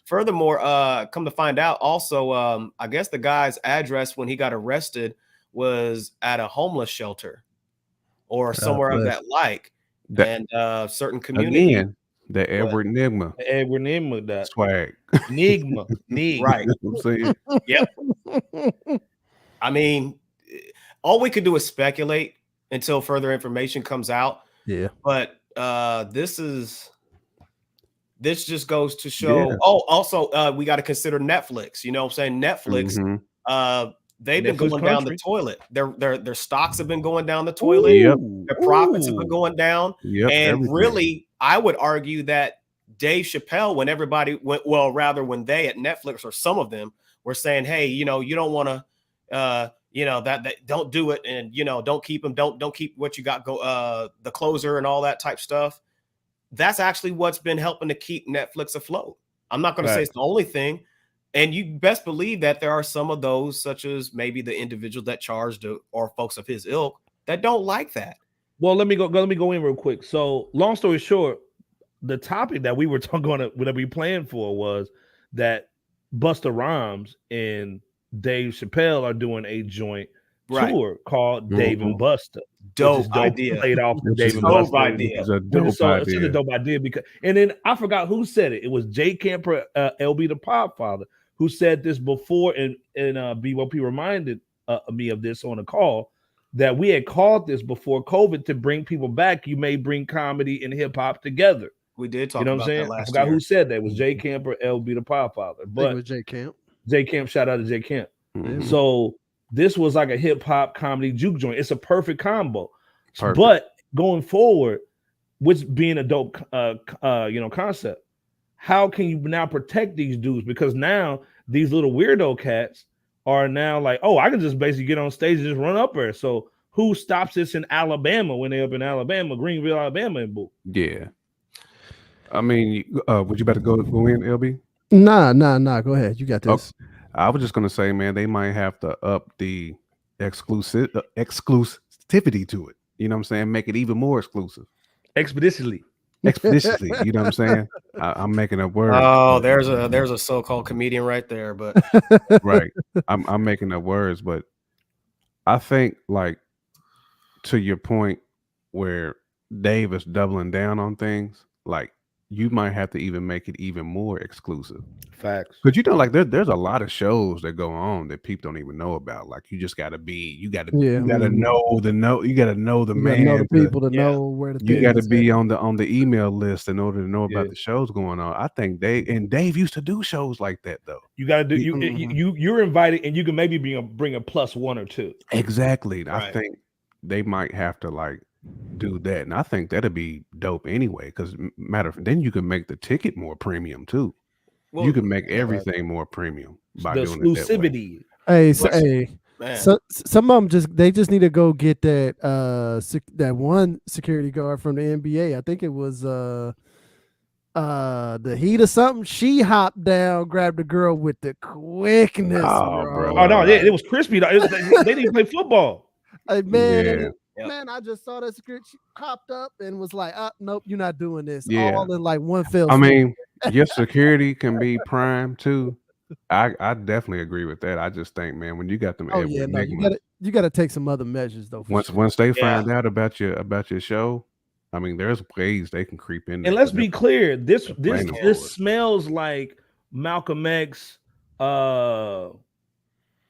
Furthermore, come to find out, also, I guess the guy's address when he got arrested was at a homeless shelter or somewhere of that like, and certain community. Again, the Edward Nigma. The Edward Nigma, that swag. Nigma. Right. I'm saying. Yep. I mean, all we could do is speculate until further information comes out. Yeah. But this just goes to show. Oh, also, we got to consider Netflix. You know what I'm saying? Netflix, they've been going down the toilet. Their stocks have been going down the toilet. Their profits have been going down. And really, I would argue that Dave Chappelle, when everybody went, when they at Netflix, or some of them, were saying, hey, you know, you don't want to that don't do it, and don't keep them, don't keep what you got, go the closer and all that type stuff. That's actually what's been helping to keep Netflix afloat. I'm not going to say it's the only thing. And you best believe that there are some of those, such as maybe the individual that charged or folks of his ilk, that don't like that. Well, let me go in real quick. So, long story short, the topic that we were planned for was that Busta Rhymes and Dave Chappelle are doing a joint tour called Dave and Busta. Dope idea. Played off the Dave and Busta idea. It's a dope idea. It's a dope idea because, and then I forgot who said it. It was Jay Camper, LB the Podfather, who said this before, and BOP reminded me of this on a call, that we had called this before COVID to bring people back. You may bring comedy and hip hop together. We did talk about that last year. I forgot who said that. It was Jay Camper, LB the Podfather. But it was Jay Camp. Jay Camp, shout out to Jay Camp. Mm-hmm. So this was like a hip hop comedy juke joint. It's a perfect combo. Perfect. But going forward, which being a dope concept, how can you now protect these dudes? Because now these little weirdo cats are now like, oh, I can just basically get on stage and just run up there. So who stops this in Alabama when they're up in Alabama, Greenville, Alabama, and boo? Yeah. I mean, would you better go in, LB? Nah. Go ahead. You got this. Okay. I was just gonna say, man, they might have to up the exclusivity to it. You know what I'm saying? Make it even more exclusive. Expeditiously. You know what I'm saying? I'm making a word. Oh, there's a so-called comedian right there, but right. I'm making up words, but I think, like, to your point where Dave is doubling down on things, like, you might have to even make it even more exclusive. Facts. Because like there's a lot of shows that go on that people don't even know about. Like, you just gotta know the man. Know the people to know where the you gotta be on the email list in order to know about the shows going on. I think Dave used to do shows like that though. You gotta do you're invited, and you can maybe bring a plus one or two. Exactly. Right. I think they might have to, like, do that, and I think that'd be dope anyway. Because then you can make the ticket more premium too. Well, you can make everything more premium by The doing it that way. exclusivity. Hey, Man. so some of them just need to go get that that one security guard from the NBA. I think it was the Heat or something. She hopped down, grabbed the girl with the quickness. Bro. Oh no, it was crispy. They didn't play football. Hey, man, Yeah. man, I just saw that security. She hopped up and was like, "Nope, you're not doing this." Yeah. All in like one fell I swoop. mean, your security can be prime too. I definitely agree with that. I just think, man, when you got them, oh yeah, no, you gotta take some other measures though. Once they find out about your show, I mean, there's ways they can creep in there. And let's be clear, this forward. smells like Malcolm X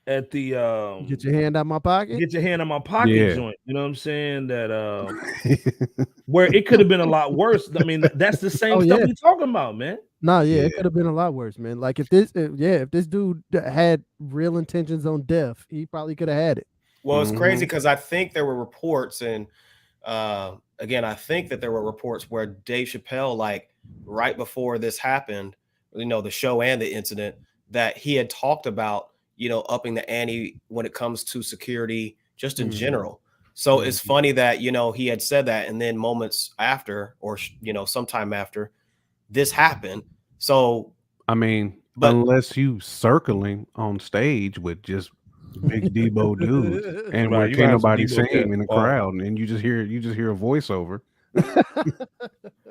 at the Get your hand out my pocket. Get your hand on my pocket joint. You know what I'm saying? That where it could have been a lot worse. I mean, that's the same stuff we talking about, man. No, it could have been a lot worse, man. Like if this dude had real intentions on death, he probably could have had it. Well, it's crazy because I think there were reports, and again, I think that there were reports where Dave Chappelle, like right before this happened, you know, the show and the incident, that he had talked about, you know, upping the ante when it comes to security, just in general. So it's funny that, you know, he had said that, and then moments after, or you know, sometime after, this happened. So I mean, unless you circling on stage with just big Debo dudes, and where can't nobody sing in the crowd, and you just hear a voiceover.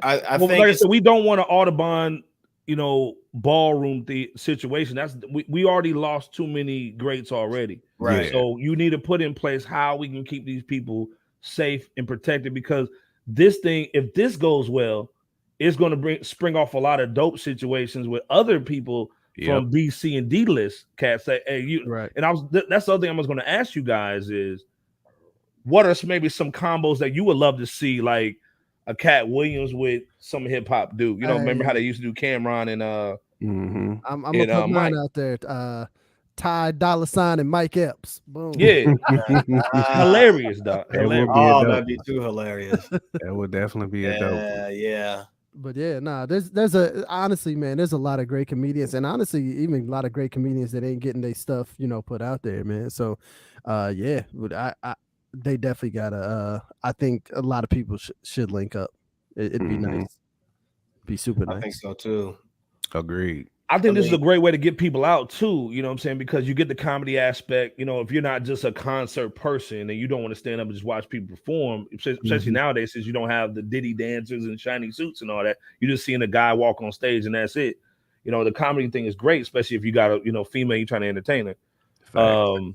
I think, like I said, we don't want an Audubon, you know, ballroom situation. That's we already lost too many greats already. Right. So you need to put in place how we can keep these people safe and protected, because this thing, if this goes well, it's going to spring off a lot of dope situations with other people from B, C, and D list cats. Say, hey, you right. And that's the other thing I was going to ask you guys is, what are maybe some combos that you would love to see, like a Cat Williams with some hip hop dude? You know, remember how they used to do Cameron and I'm gonna put mine out there. Ty Dolla $ign and Mike Epps. Boom. Yeah. Hilarious, dog. That'd be too hilarious. That would definitely be a dope. Yeah. But there's honestly, man, there's a lot of great comedians, and honestly, even a lot of great comedians that ain't getting their stuff, you know, put out there, man. So, they definitely gotta. I think a lot of people should link up. It'd be nice. Be super nice. I think so too. Agreed. I think this is a great way to get people out too, you know what I'm saying? Because you get the comedy aspect, you know, if you're not just a concert person and you don't want to stand up and just watch people perform, especially nowadays, since you don't have the Diddy dancers and shiny suits and all that, you're just seeing a guy walk on stage and that's it. You know, the comedy thing is great, especially if you got a, you know, female, you're trying to entertain her. You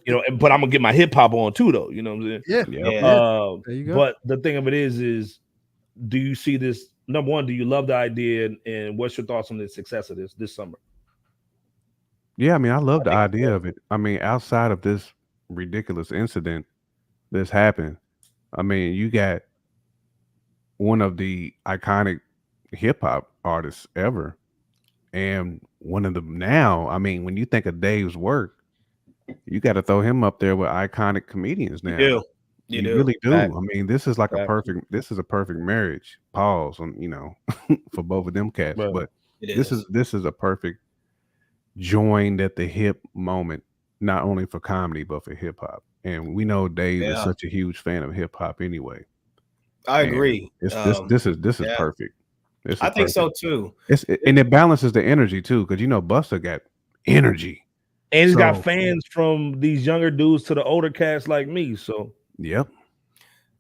know, but I'm gonna get my hip hop on too, though. You know what I'm saying? Yeah. There you go. But the thing of it is, do you see this? Number one, do you love the idea, and what's your thoughts on the success of this summer? Yeah, I mean, I love the idea of it. I mean, outside of this ridiculous incident that's happened, I mean, you got one of the iconic hip hop artists ever, and one of them now. I mean, when you think of Dave's work, you got to throw him up there with iconic comedians now. You really do. I mean, this is like a perfect marriage. Pause on, you know, for both of them cats. Right. But this is a perfect joined at the hip moment, not only for comedy but for hip hop. And we know Dave is such a huge fan of hip hop anyway. I agree. This is perfect. I think so too. And it balances the energy too, because you know Busta got energy. And he's got fans from these younger dudes to the older cats like me. So yep.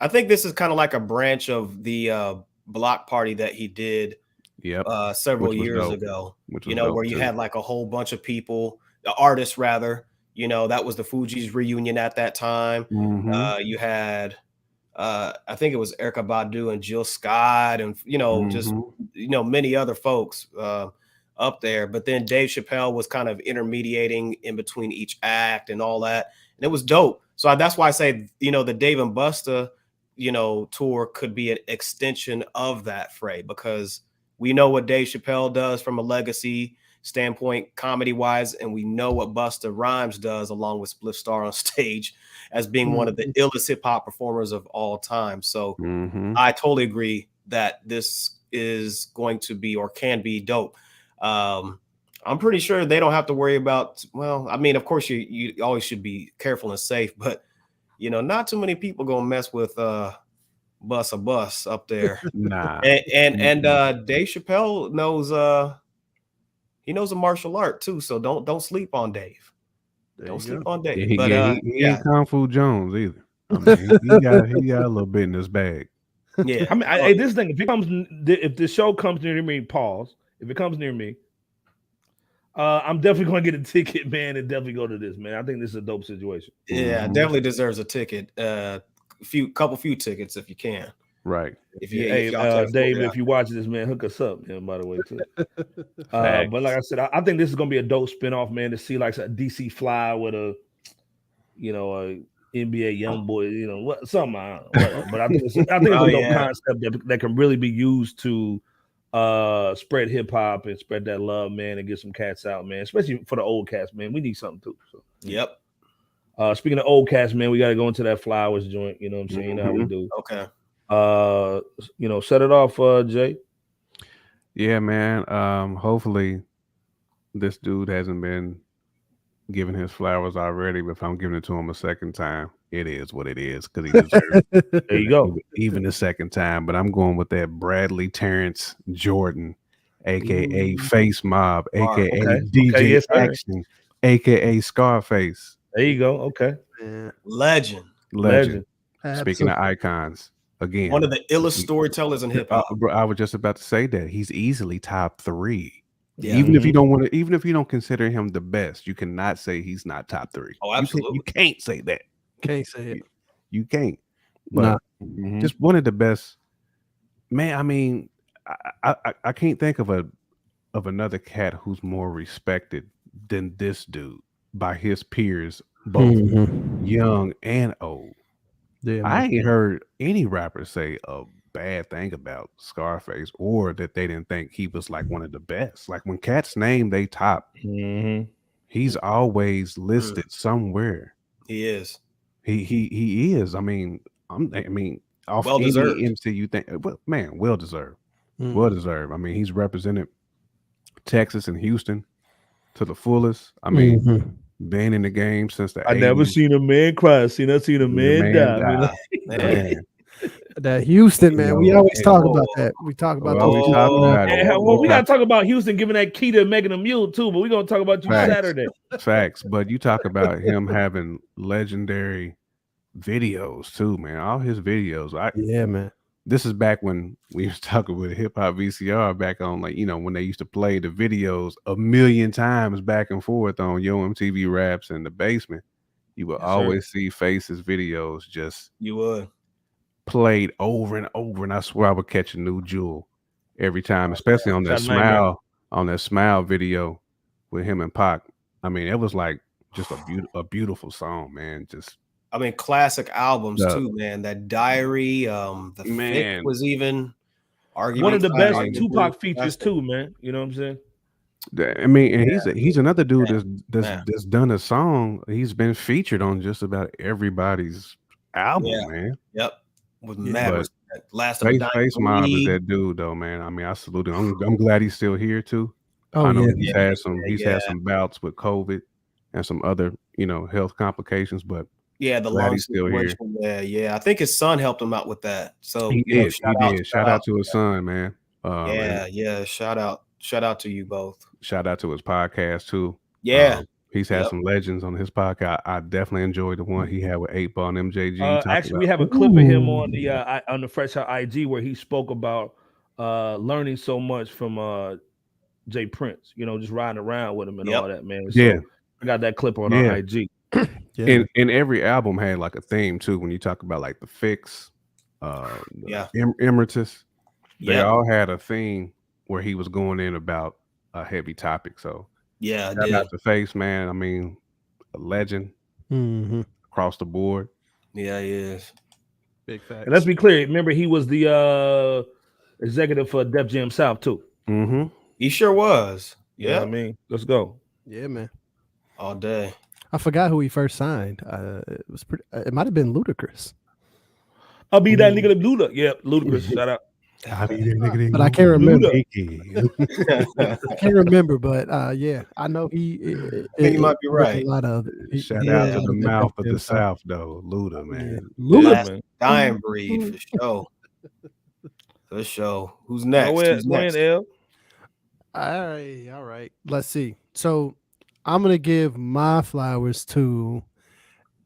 I think this is kind of like a branch of the block party that he did several years ago. You know, where you had like a whole bunch of people, the artists rather, you know, that was the Fugees reunion at that time. You had I think it was Erykah Badu and Jill Scott and, you know, just, you know, many other folks up there. But then Dave Chappelle was kind of intermediating in between each act and all that. And it was dope. So that's why I say, you know, the Dave and Busta, you know, tour could be an extension of that fray, because We know what Dave Chappelle does from a legacy standpoint, comedy wise, and we know what Busta Rhymes does along with Spliff Star on stage as being one of the illest hip hop performers of all time. So I totally agree that this is going to be or can be dope. I'm pretty sure they don't have to worry about, well, I mean, of course you always should be careful and safe, but you know, not too many people gonna mess with Bus up there. Nah. And Dave Chappelle knows he knows a martial art too, so don't sleep on Dave. Don't sleep on Dave. He ain't Kung Fu Jones either. I mean, he got a little bit in his bag. Yeah. I mean, this thing, if the show comes near me, pause. If it comes near me, I'm definitely going to get a ticket, man, and definitely go to this, man. I think this is a dope situation. Yeah, definitely deserves a ticket. Few tickets if you can. Right. Dave, if you watch this, man, hook us up, man, by the way, too. But like I said, I think this is going to be a dope spinoff, man, to see like a DC Fly with a NBA young boy, something. I don't know, but I think it's a dope concept that can really be used to spread hip hop and spread that love, man, and get some cats out, man. Especially for the old cats, man. We need something too. So. Yep. Speaking of old cats, man, we got to go into that Flowers joint. You know what I'm saying? You know how we do. Okay. Set it off, Jay. Yeah, man. Hopefully, this dude hasn't been giving his flowers already, but if I'm giving it to him a second time, it is what it is because he deserves it. There you go. Even the second time, but I'm going with that Bradley Terrence Jordan, aka Face Mob, aka DJ Action, aka Scarface. There you go. Okay. Legend. Speaking of icons, again, one of the illest storytellers in hip hop. I was just about to say that he's easily top 3. Yeah. Even if you don't consider him the best, you cannot say he's not top 3. Oh, absolutely. You can't say that. Can't say it. You can't. But just one of the best. Man, I mean, I can't think of another cat who's more respected than this dude by his peers, both young and old. Yeah, I ain't heard any rapper say a bad thing about Scarface or that they didn't think he was like one of the best. Like when cats name they top, he's always listed somewhere. He is. He is. I mean, off well deserved. MC you think, well deserved. Well deserved. I mean, he's represented Texas and Houston to the fullest. I mean, been in the game since the 80s. I never seen a man cry. I seen a man die. Man. That Houston, man. We always talk about that. We talk about we gotta talk about Houston giving that key to Megan the Mule too, but we're gonna talk about you Saturday. Facts. But you talk about him having legendary videos too, man. All his videos. Man. This is back when we was talking with HipHopVCR back on, like, when they used to play the videos a million times back and forth on Yo MTV Raps in the basement. You would always see Face's videos just played over and over, and I swear I would catch a new jewel every time, especially on that Smile video with him and Pac. I mean, it was like just a beautiful song, man. Just classic albums too, man. That Diary, the Thick was even arguably one of the best Tupac features too, man. You know what I'm saying? I mean, and he's another dude that's done a song. He's been featured on just about everybody's album, man. Yep. With Mad last Face Mob is that dude though, man. I mean, I salute him. I'm glad he's still here too. I know he's had some bouts with COVID and some other health complications, but the long situation. Yeah. I think his son helped him out with that. So he did. Shout out to his son, man. Shout out to you both. Shout out to his podcast too. Yeah. He's had some legends on his podcast. I definitely enjoyed the one he had with 8 Ball and MJG. Actually, we have a clip of him on the Fresh Out IG where he spoke about learning so much from Jay Prince. Just riding around with him and all that, man. So I got that clip on our IG. And every album had like a theme too. When you talk about like the Fix, Emeritus, they all had a theme where he was going in about a heavy topic. So shout out to Face, man. I mean, a legend across the board. Yeah, he is. Big fact. And let's be clear. Remember, he was the executive for Def Jam South too. Mm-hmm. He sure was. You know Yeah, what I mean, let's go. Yeah, man. all day. I forgot who he first signed. It was pretty. It might have been Ludacris. I'll be that nigga Luda. Yeah, Ludacris. Shout out. But I can't remember. Luda. I can't remember, but yeah, I know he. I think you might be right. A lot of Shout out to the mouth of the South, though, Luda, man. Luda, Last dying breed for sure. For sure. Who's next? Who's next? L? All right. Let's see. So I'm gonna give my flowers to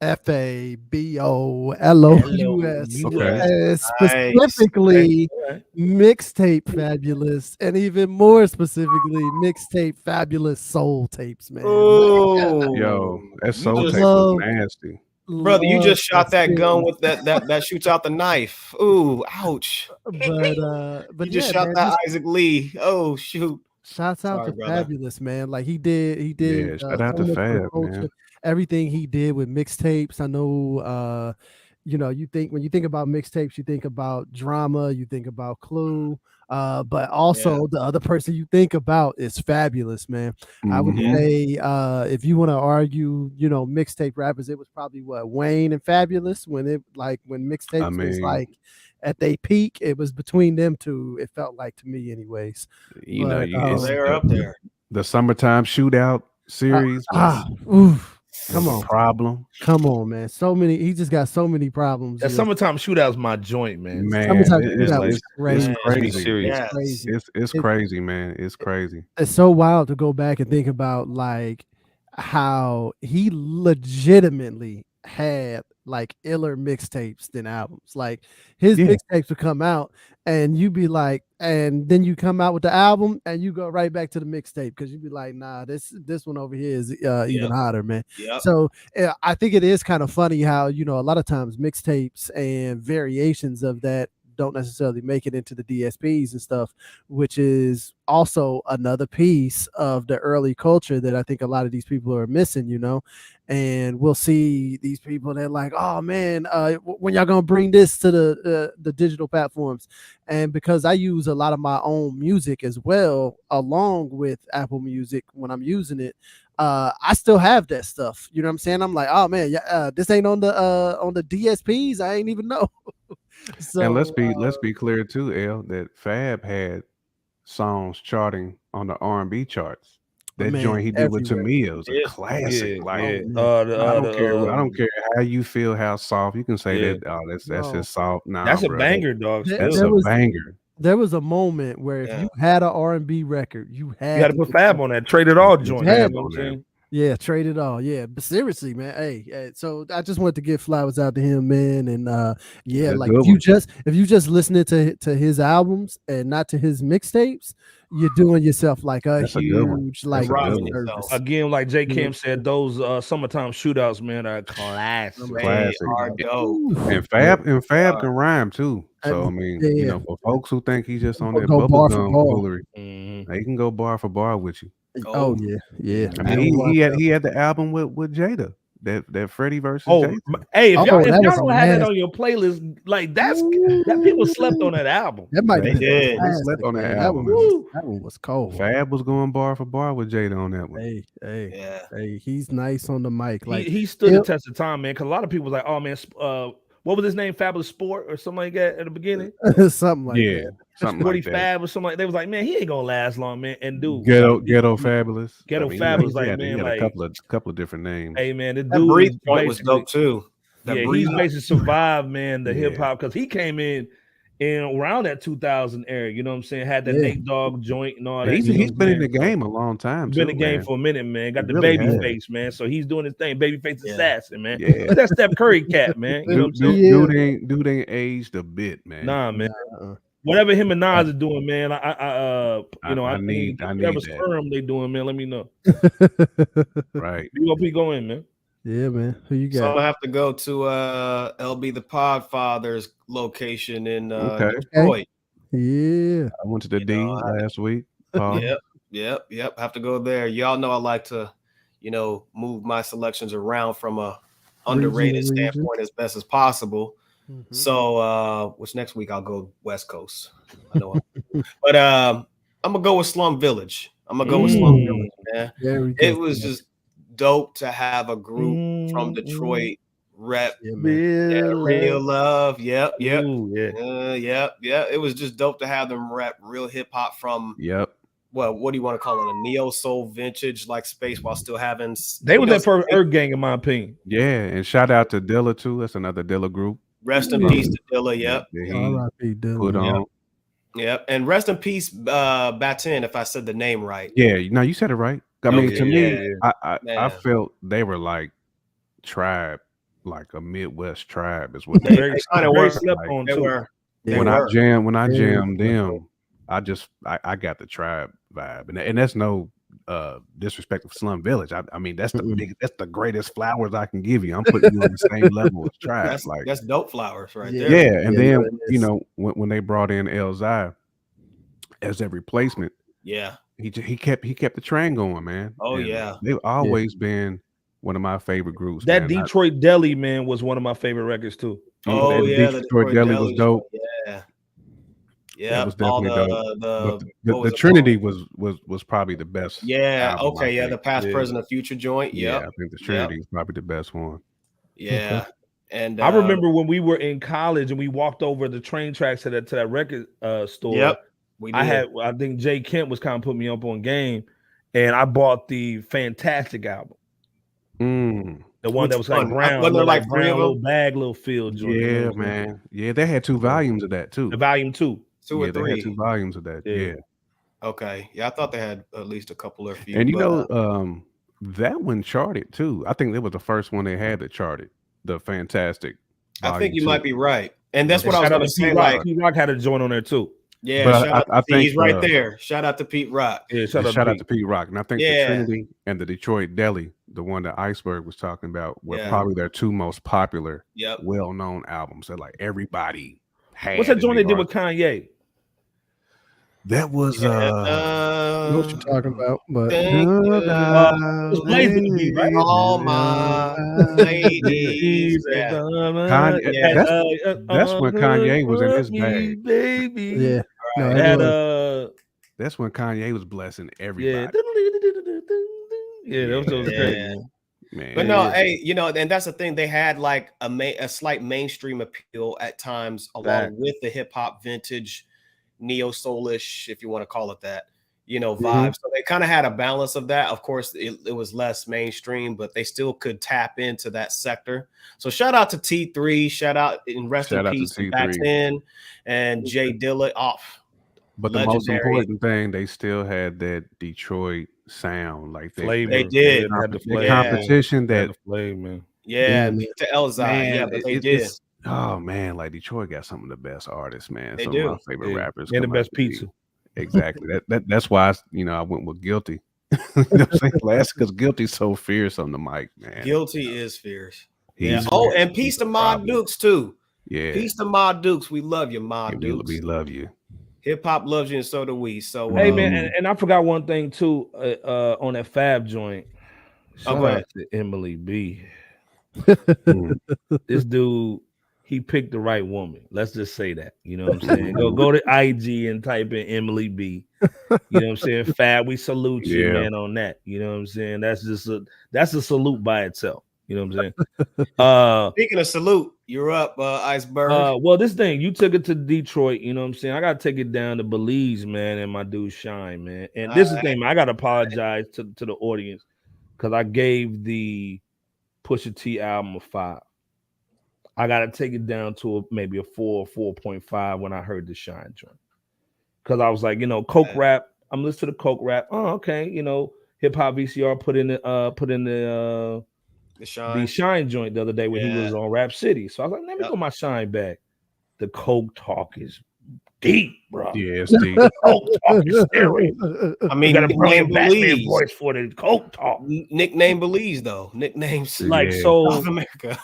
FABOLOUS, Okay. specifically Mixtape Fabulous, and even more specifically Mixtape Fabulous Soul Tapes, man. Oh, Yo, that soul just tape was nasty. Brother, you just shot that gun with that shoots out the knife. Ooh, ouch. But you just yeah, shot man, that Isaac Lee. Oh shoot. Shouts out to brother. Fabulous, man. Like he did. Yeah, shout out to Fab, man. Everything he did with mixtapes. I know, you know, when you think about mixtapes, you think about Drama, you think about Clue, but also the other person you think about is Fabulous, man. I would say, if you want to argue, you know, mixtape rappers, it was probably what, Wayne and Fabulous when mixtapes was like at their peak. It was between them two. It felt like to me, anyways. You But, know, they're up there. The Summertime Shootout series. Come on, problem. Come on, man. So many. He just got so many problems. That Summertime Shootout's my joint, man. Summertime it's crazy. crazy. Yes. It's crazy, man. It's crazy. It's so wild to go back and think about like how he legitimately had like iller mixtapes than albums. Like his mixtapes would come out and you'd be like, and then you come out with the album and you go right back to the mixtape because you'd be like, nah, this one over here is even hotter, man. So I think it is kind of funny how, you know, a lot of times mixtapes and variations of that don't necessarily make it into the DSPs and stuff, which is also another piece of the early culture that I think a lot of these people are missing, you know. And we'll see these people that like, oh man, when y'all gonna bring this to the digital platforms? And because I use a lot of my own music as well, along with Apple Music when I'm using it, I still have that stuff. You know what I'm saying? I'm like, oh man, this ain't on the DSPs. I ain't even know. So, and let's be clear too, L, that Fab had songs charting on the R&B charts. That joint he did with Tamia was a classic. I don't care how you feel, how soft. You can say that. That's his soft. Nah, that's bro. a banger, dog. That's a banger. There was a moment where if you had an R&B record, you had to put Fab on that. Trade it all joint. Yeah, trade it all. Yeah, but seriously, man. Hey, so I just wanted to give flowers out to him, man. And like if you just listening to his albums and not to his mixtapes, you're doing yourself like a huge like again, like J. Cam said, those Summertime Shootouts, man, are classic. And Fab can rhyme too. So I mean, you know, for folks who think he's just on that bubblegum foolery, he can go bar for bar with you. Oh yeah. I mean, he had the album with Jada, that Freddie versus Jada. Hey, if y'all don't have that on your playlist, like that people slept on that album. That might be they slept on that album. That one was cold. Fab was going bar for bar with Jada on that one. Hey, he's nice on the mic. Like he stood the test of time, man. Because a lot of people was like, oh man, what was his name? Fabulous Sport or something like that at the beginning. Something like that. Something like that. Fab or something like. They was like, man, he ain't gonna last long, man. And dude, Ghetto Fabulous, Fabulous, like man, like a couple of different names. Hey man, the that dude Breathe point was dope too. He's basically survived, man, the hip hop because he came in around that 2000 era. You know what I'm saying? Had the Nate Dogg joint and all that. He's been in the game a long time. Been in the game for a minute, man. Got the baby face, man. So he's doing his thing. Babyface assassin, man. Yeah. That's Steph Curry cat, man. You know what I'm saying? Dude ain't aged a bit, man. Nah, man. Whatever him and Nas are doing, man. I need whatever that. sperm they doing, man. Let me know. Right. You go in, man. Yeah, man. Who you got? So I'm gonna have to go to LB the Podfather's location in Detroit. Yeah. I went to the D last week. Yep. Have to go there. Y'all know I like to, move my selections around from a underrated standpoint as best as possible. So which next week I'll go West Coast. I know. But I'm gonna go with Slum Village. Man. It was just dope to have a group from Detroit rep real love. Yep. It was just dope to have them rep real hip hop from well, what do you want to call it? A neo soul vintage like space while still having they was that first Earth Gang in my opinion. Yeah, and shout out to Dilla too. That's another Dilla group. Rest in peace to Dilla. Yep. R.I.P. Dilla. Put on. Yep. And rest in peace, Batin, if I said the name right. Yeah, no, you said it right. I mean, to me, I felt they were like tribe, like a Midwest tribe is what they kind of were. When I jammed them, I got the tribe vibe, and that's no disrespect of Slum Village. I mean, that's the greatest flowers I can give you. I'm putting you on the same level as tribe. That's dope flowers right there. Yeah, and then you know when they brought in Elzai as their replacement, he kept the train going, man. Oh and yeah, they've always been one of my favorite groups. That Detroit Deli, man, was one of my favorite records too. Oh yeah, the Detroit Deli was dope. Yeah, that was definitely dope. The Trinity was probably the best. Yeah, okay, the past, present, and future joint. Yeah, I think the Trinity is probably the best one. Yeah, and I remember when we were in college and we walked over the train tracks to that record store. Yep, I think Jay Kemp was kind of putting me up on game, and I bought the Fantastic album. The one that was like brown, like brown little bag, little field joint. Yeah, man. Yeah, they had 2 volumes of that too. The volume 2. 2 or 3. They had 2 volumes of that. Yeah. Okay. Yeah, I thought they had at least a couple or few. And you know, that one charted too. I think it was the first one they had that charted. The Fantastic. I think you might be right. And that's what I was going to say. Like, Pete Rock had a joint on there too. Yeah, but I think he's right there. Shout out to Pete Rock. Yeah, shout out to Pete Rock. And I think the Trinity and the Detroit Deli, the one that Iceberg was talking about, were probably their 2 most popular, well-known albums that like everybody had. What's that joint they did with Kanye? That was what you're talking about, but right? All my ladies. Kanye, that's when Kanye was in his bag, baby. Yeah. That's when Kanye was blessing everybody. Yeah, that was crazy. Man. But no, hey, you know, and that's the thing. They had like a slight mainstream appeal at times, along with the hip hop vintage, neo soulish, if you want to call it that, you know, vibe. So they kind of had a balance of that. Of course, it was less mainstream, but they still could tap into that sector. So shout out to T3, shout out in rest in peace back then, and Jay Dilla off. But the most important thing, they still had that Detroit sound, like they did. The competition that the flavor, man. Yeah, to Elzai, but they did. Oh man, like Detroit got some of the best artists, man. They some do. of my favorite rappers. And the best pizza. Exactly. That's why I went with Guilty. You know what I'm saying? Last, because Guilty's so fierce on the mic, man. Guilty is fierce. Yeah. Oh, and peace to Ma Dukes too. Yeah. Peace to Ma Dukes. We love you, Ma Dukes. We love you. Hip hop loves you, and so do we. So hey man, and I forgot one thing too. On that Fab joint. Shout out to Emily B. This dude, he picked the right woman. Let's just say that. You know what I'm saying? Go to IG and type in Emily B. You know what I'm saying? Fab, we salute you, man, on that. You know what I'm saying? That's a salute by itself. You know what I'm saying? Speaking of salute, you're up, Iceberg. Well, this thing, you took it to Detroit, you know what I'm saying? I gotta take it down to Belize, man, and my dude Shine, man. And this is the thing, man, I gotta apologize to the audience because I gave the Pusha T album a 5. I gotta take it down to maybe a 4 or 4.5 when I heard the Shine joint. Because I was like, you know, Coke rap. I'm listening to Coke rap. Oh, okay, you know, HipHopVCR put in the Shine joint the other day when he was on Rap City. So I was like, let me go my Shine back. The Coke talk is deep, bro. Yeah, it's deep. The Coke talk is serious. I mean, you gotta bring Batman voice for the Coke talk. Nickname Belize though. Nicknames like so. South America.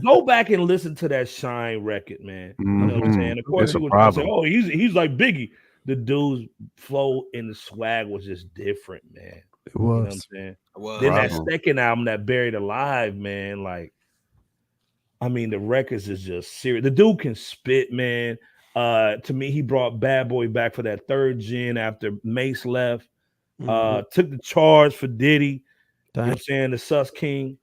Go back and listen to that Shine record, man. You know what I'm saying? Of course, people say, "Oh, he's like Biggie." The dude's flow and the swag was just different, man. It was. You know what I'm saying? Then that second album, that Buried Alive, man, like, I mean, the records is just serious. The dude can spit, man. To me, he brought Bad Boy back for that third gen after Mace left. Took the charge for Diddy. You know what I'm saying? The Sus King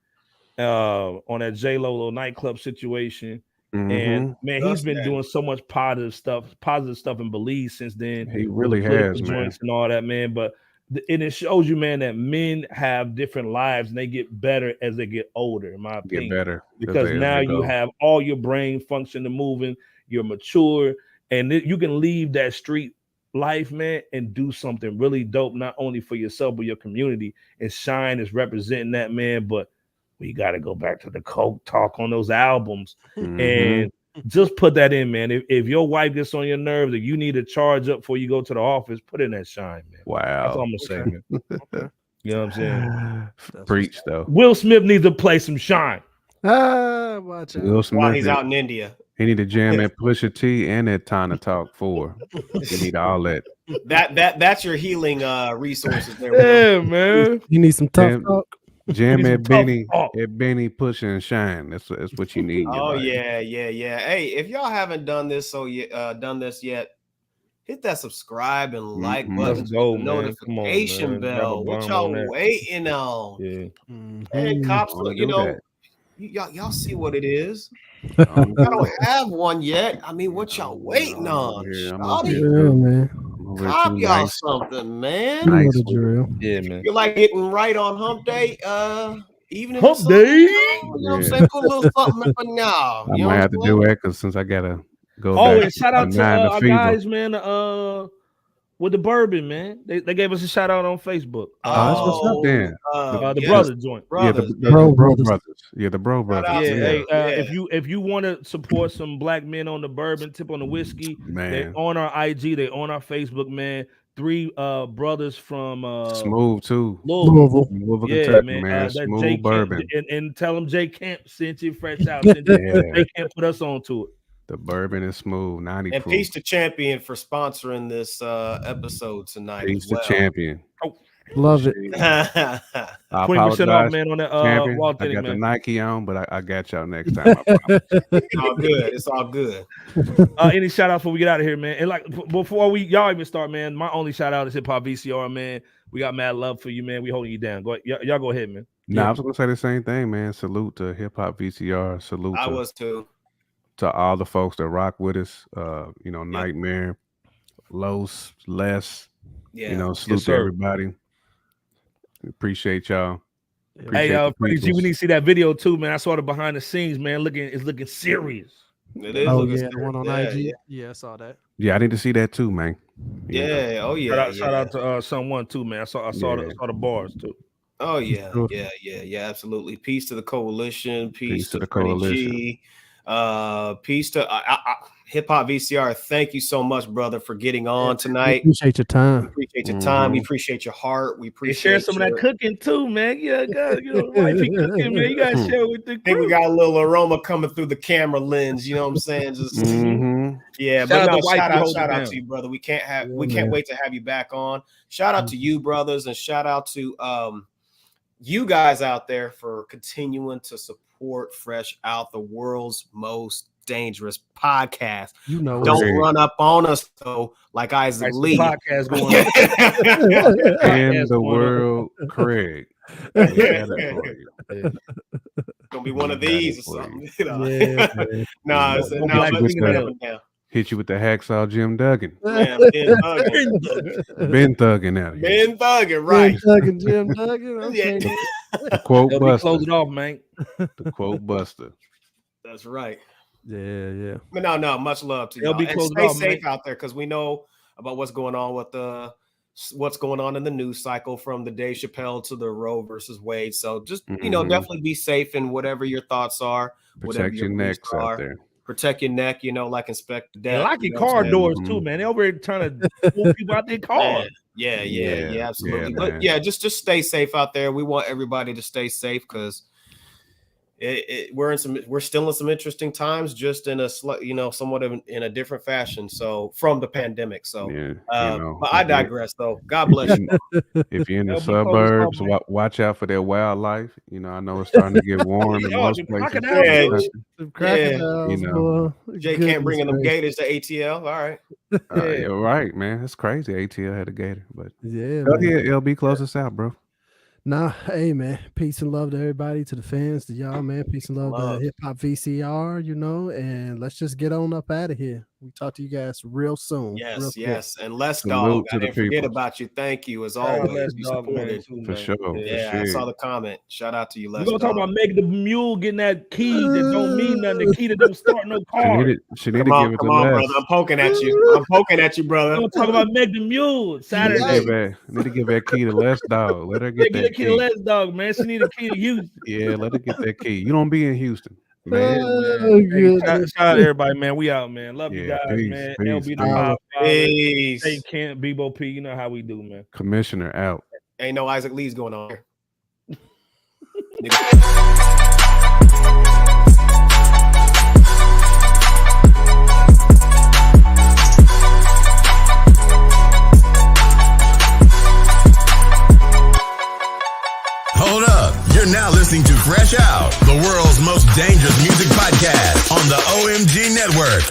on that J-Lo little nightclub situation. And man, he's been doing so much positive stuff in Belize since then. He really has, man. Joints and all that, man. But and it shows you, man, that men have different lives and they get better as they get older, in my opinion. Get better. Because now you have all your brain function and moving, you're mature, and you can leave that street life, man, and do something really dope, not only for yourself, but your community. And Shine is representing that, man. But we got to go back to the coke talk on those albums and just put that in, man. If your wife gets on your nerves, if you need to charge up before you go to the office, put in that Shine, man. Wow. That's all I'm gonna say, man. You know what I'm saying? Preach, though. Will Smith needs to play some Shine. Watch out. Will Smith, While he's out in India. He need to jam that Pusha T and that Time to Talk 4. You need all that. That's your healing resources there. Yeah, man. You need some tough talk. Jam at Benny, Push, and Shine. That's what you need. Oh yeah. Hey, if y'all haven't done this yet, hit that subscribe and like button, Let's go, notification bell. What y'all waiting on? Yeah. Hey, cops, y'all see what it is. I don't have one yet. I mean, what y'all waiting on? Man. Cop y'all something, man. Nice. Yeah, man. You're like getting right on hump day. Even hump day. You know what I'm saying? Put a little something for now. I might have to do that because since I gotta go. Oh, back and shout out to our Fever. guys, man. With the bourbon, man. They gave us a shout out on Facebook. That's what's up then. The brother joint. Yeah, the Bro Brothers. Yeah, the Bro Brothers. If you want to support some black men on the bourbon, tip on the whiskey, man. They on our IG, they on our Facebook, man. 3 brothers from Smooth too. Louisville, Kentucky, man. Smooth bourbon. And tell them J Camp sent you fresh out. J Camp put us on to it. The bourbon is smooth, 90 and proof. Peace to Champion for sponsoring this episode tonight. Peace to Champion. Oh, love it. 20% off, man, on that I got the Nike on, but I got y'all next time. It's all good. It's all good. Any shout outs before we get out of here, man? And like before y'all even start, man, my only shout out is HipHopVCR, man. We got mad love for you, man. We holding you down. Go y'all go ahead, man. I was gonna say the same thing, man. Salute to HipHopVCR. Salute. I was too. To all the folks that rock with us, Nightmare, Los, Les, salute to everybody. Appreciate y'all. Hey, we need to see that video too, man. I saw the behind the scenes, man. It's looking serious. It is. Oh yeah, the one on IG. Yeah, I saw that. Yeah, I need to see that too, man. Yeah. Oh yeah. Shout out to someone too, man. I saw the bars too. Oh yeah, yeah, absolutely. Peace to the coalition. Peace to the coalition. G. Peace to HipHopVCR. Thank you so much, brother, for getting on tonight. We appreciate your time. We appreciate your time. We appreciate your heart. We appreciate share some of that cooking too, man. Yeah, wifey cooking, man. You gotta share with the crew. I think we got a little aroma coming through the camera lens. You know what I'm saying? Just yeah. But shout out to you, brother. We can't wait to have you back on. Shout out to you, brothers, and shout out to you guys out there for continuing to support Fresh Out, the world's most dangerous podcast. Don't run up on us though, like Isaac Lee. Podcast going on. And the world, Craig. Gonna be one of these or something. Hit you with the hacksaw Jim Duggan. Man, Ben Thuggin out here. Ben Thuggin, right. Ben Thuggin, Jim Duggan. Okay. The quote buster. Close it off, man. The quote buster. That's right. Yeah. But no, much love to you. And stay safe out there because we know about what's going on with what's going on in the news cycle from the Dave Chappelle to the Roe versus Wade. So just definitely be safe in whatever your thoughts are. Protect your necks out there. Protect your neck, like Inspector Death. And lock your car doors too, man. They over here trying to pull people out their car. Yeah, absolutely. But just stay safe out there. We want everybody to stay safe because we're still in some interesting times, just in a somewhat in a different fashion. So from the pandemic. So, but I digress. Though, God bless you. If you're in the suburbs, watch out for their wildlife. I know it's starting to get warm in most places. Jay can't bring in them gators to ATL. All right. You're right, man. It's crazy. ATL had a gator, but yeah, LB, close us out, bro. Nah, hey man, peace and love to everybody, to the fans, to y'all, man. Peace and love to HipHopVCR, and let's just get on up out of here. We talk to you guys real soon. Yes. And Les Dog, I didn't forget about you. Thank you as always. For sure. I saw the comment. Shout out to you, Les. We're gonna talk about Meg the Mule getting that key that don't mean nothing. The key that don't start no car. She need to give it to Les. Brother. I'm poking at you. Brother. We're gonna talk about Meg the Mule Saturday. Need to give that key to Les Dog. Let her get that key to Les Dog, man. She need a key to Houston. Yeah, let her get that key. You don't be in Houston. Man. Hey, shout out to everybody, man. We out, man. Love you guys, man. LB the Pop. Hey, Kent, Bebo P. You know how we do, man. Commissioner out. Ain't no Isaac Lee's going on here. Hold up. You're now listening to Fresh Out, the world's most dangerous music podcast on the OMG Network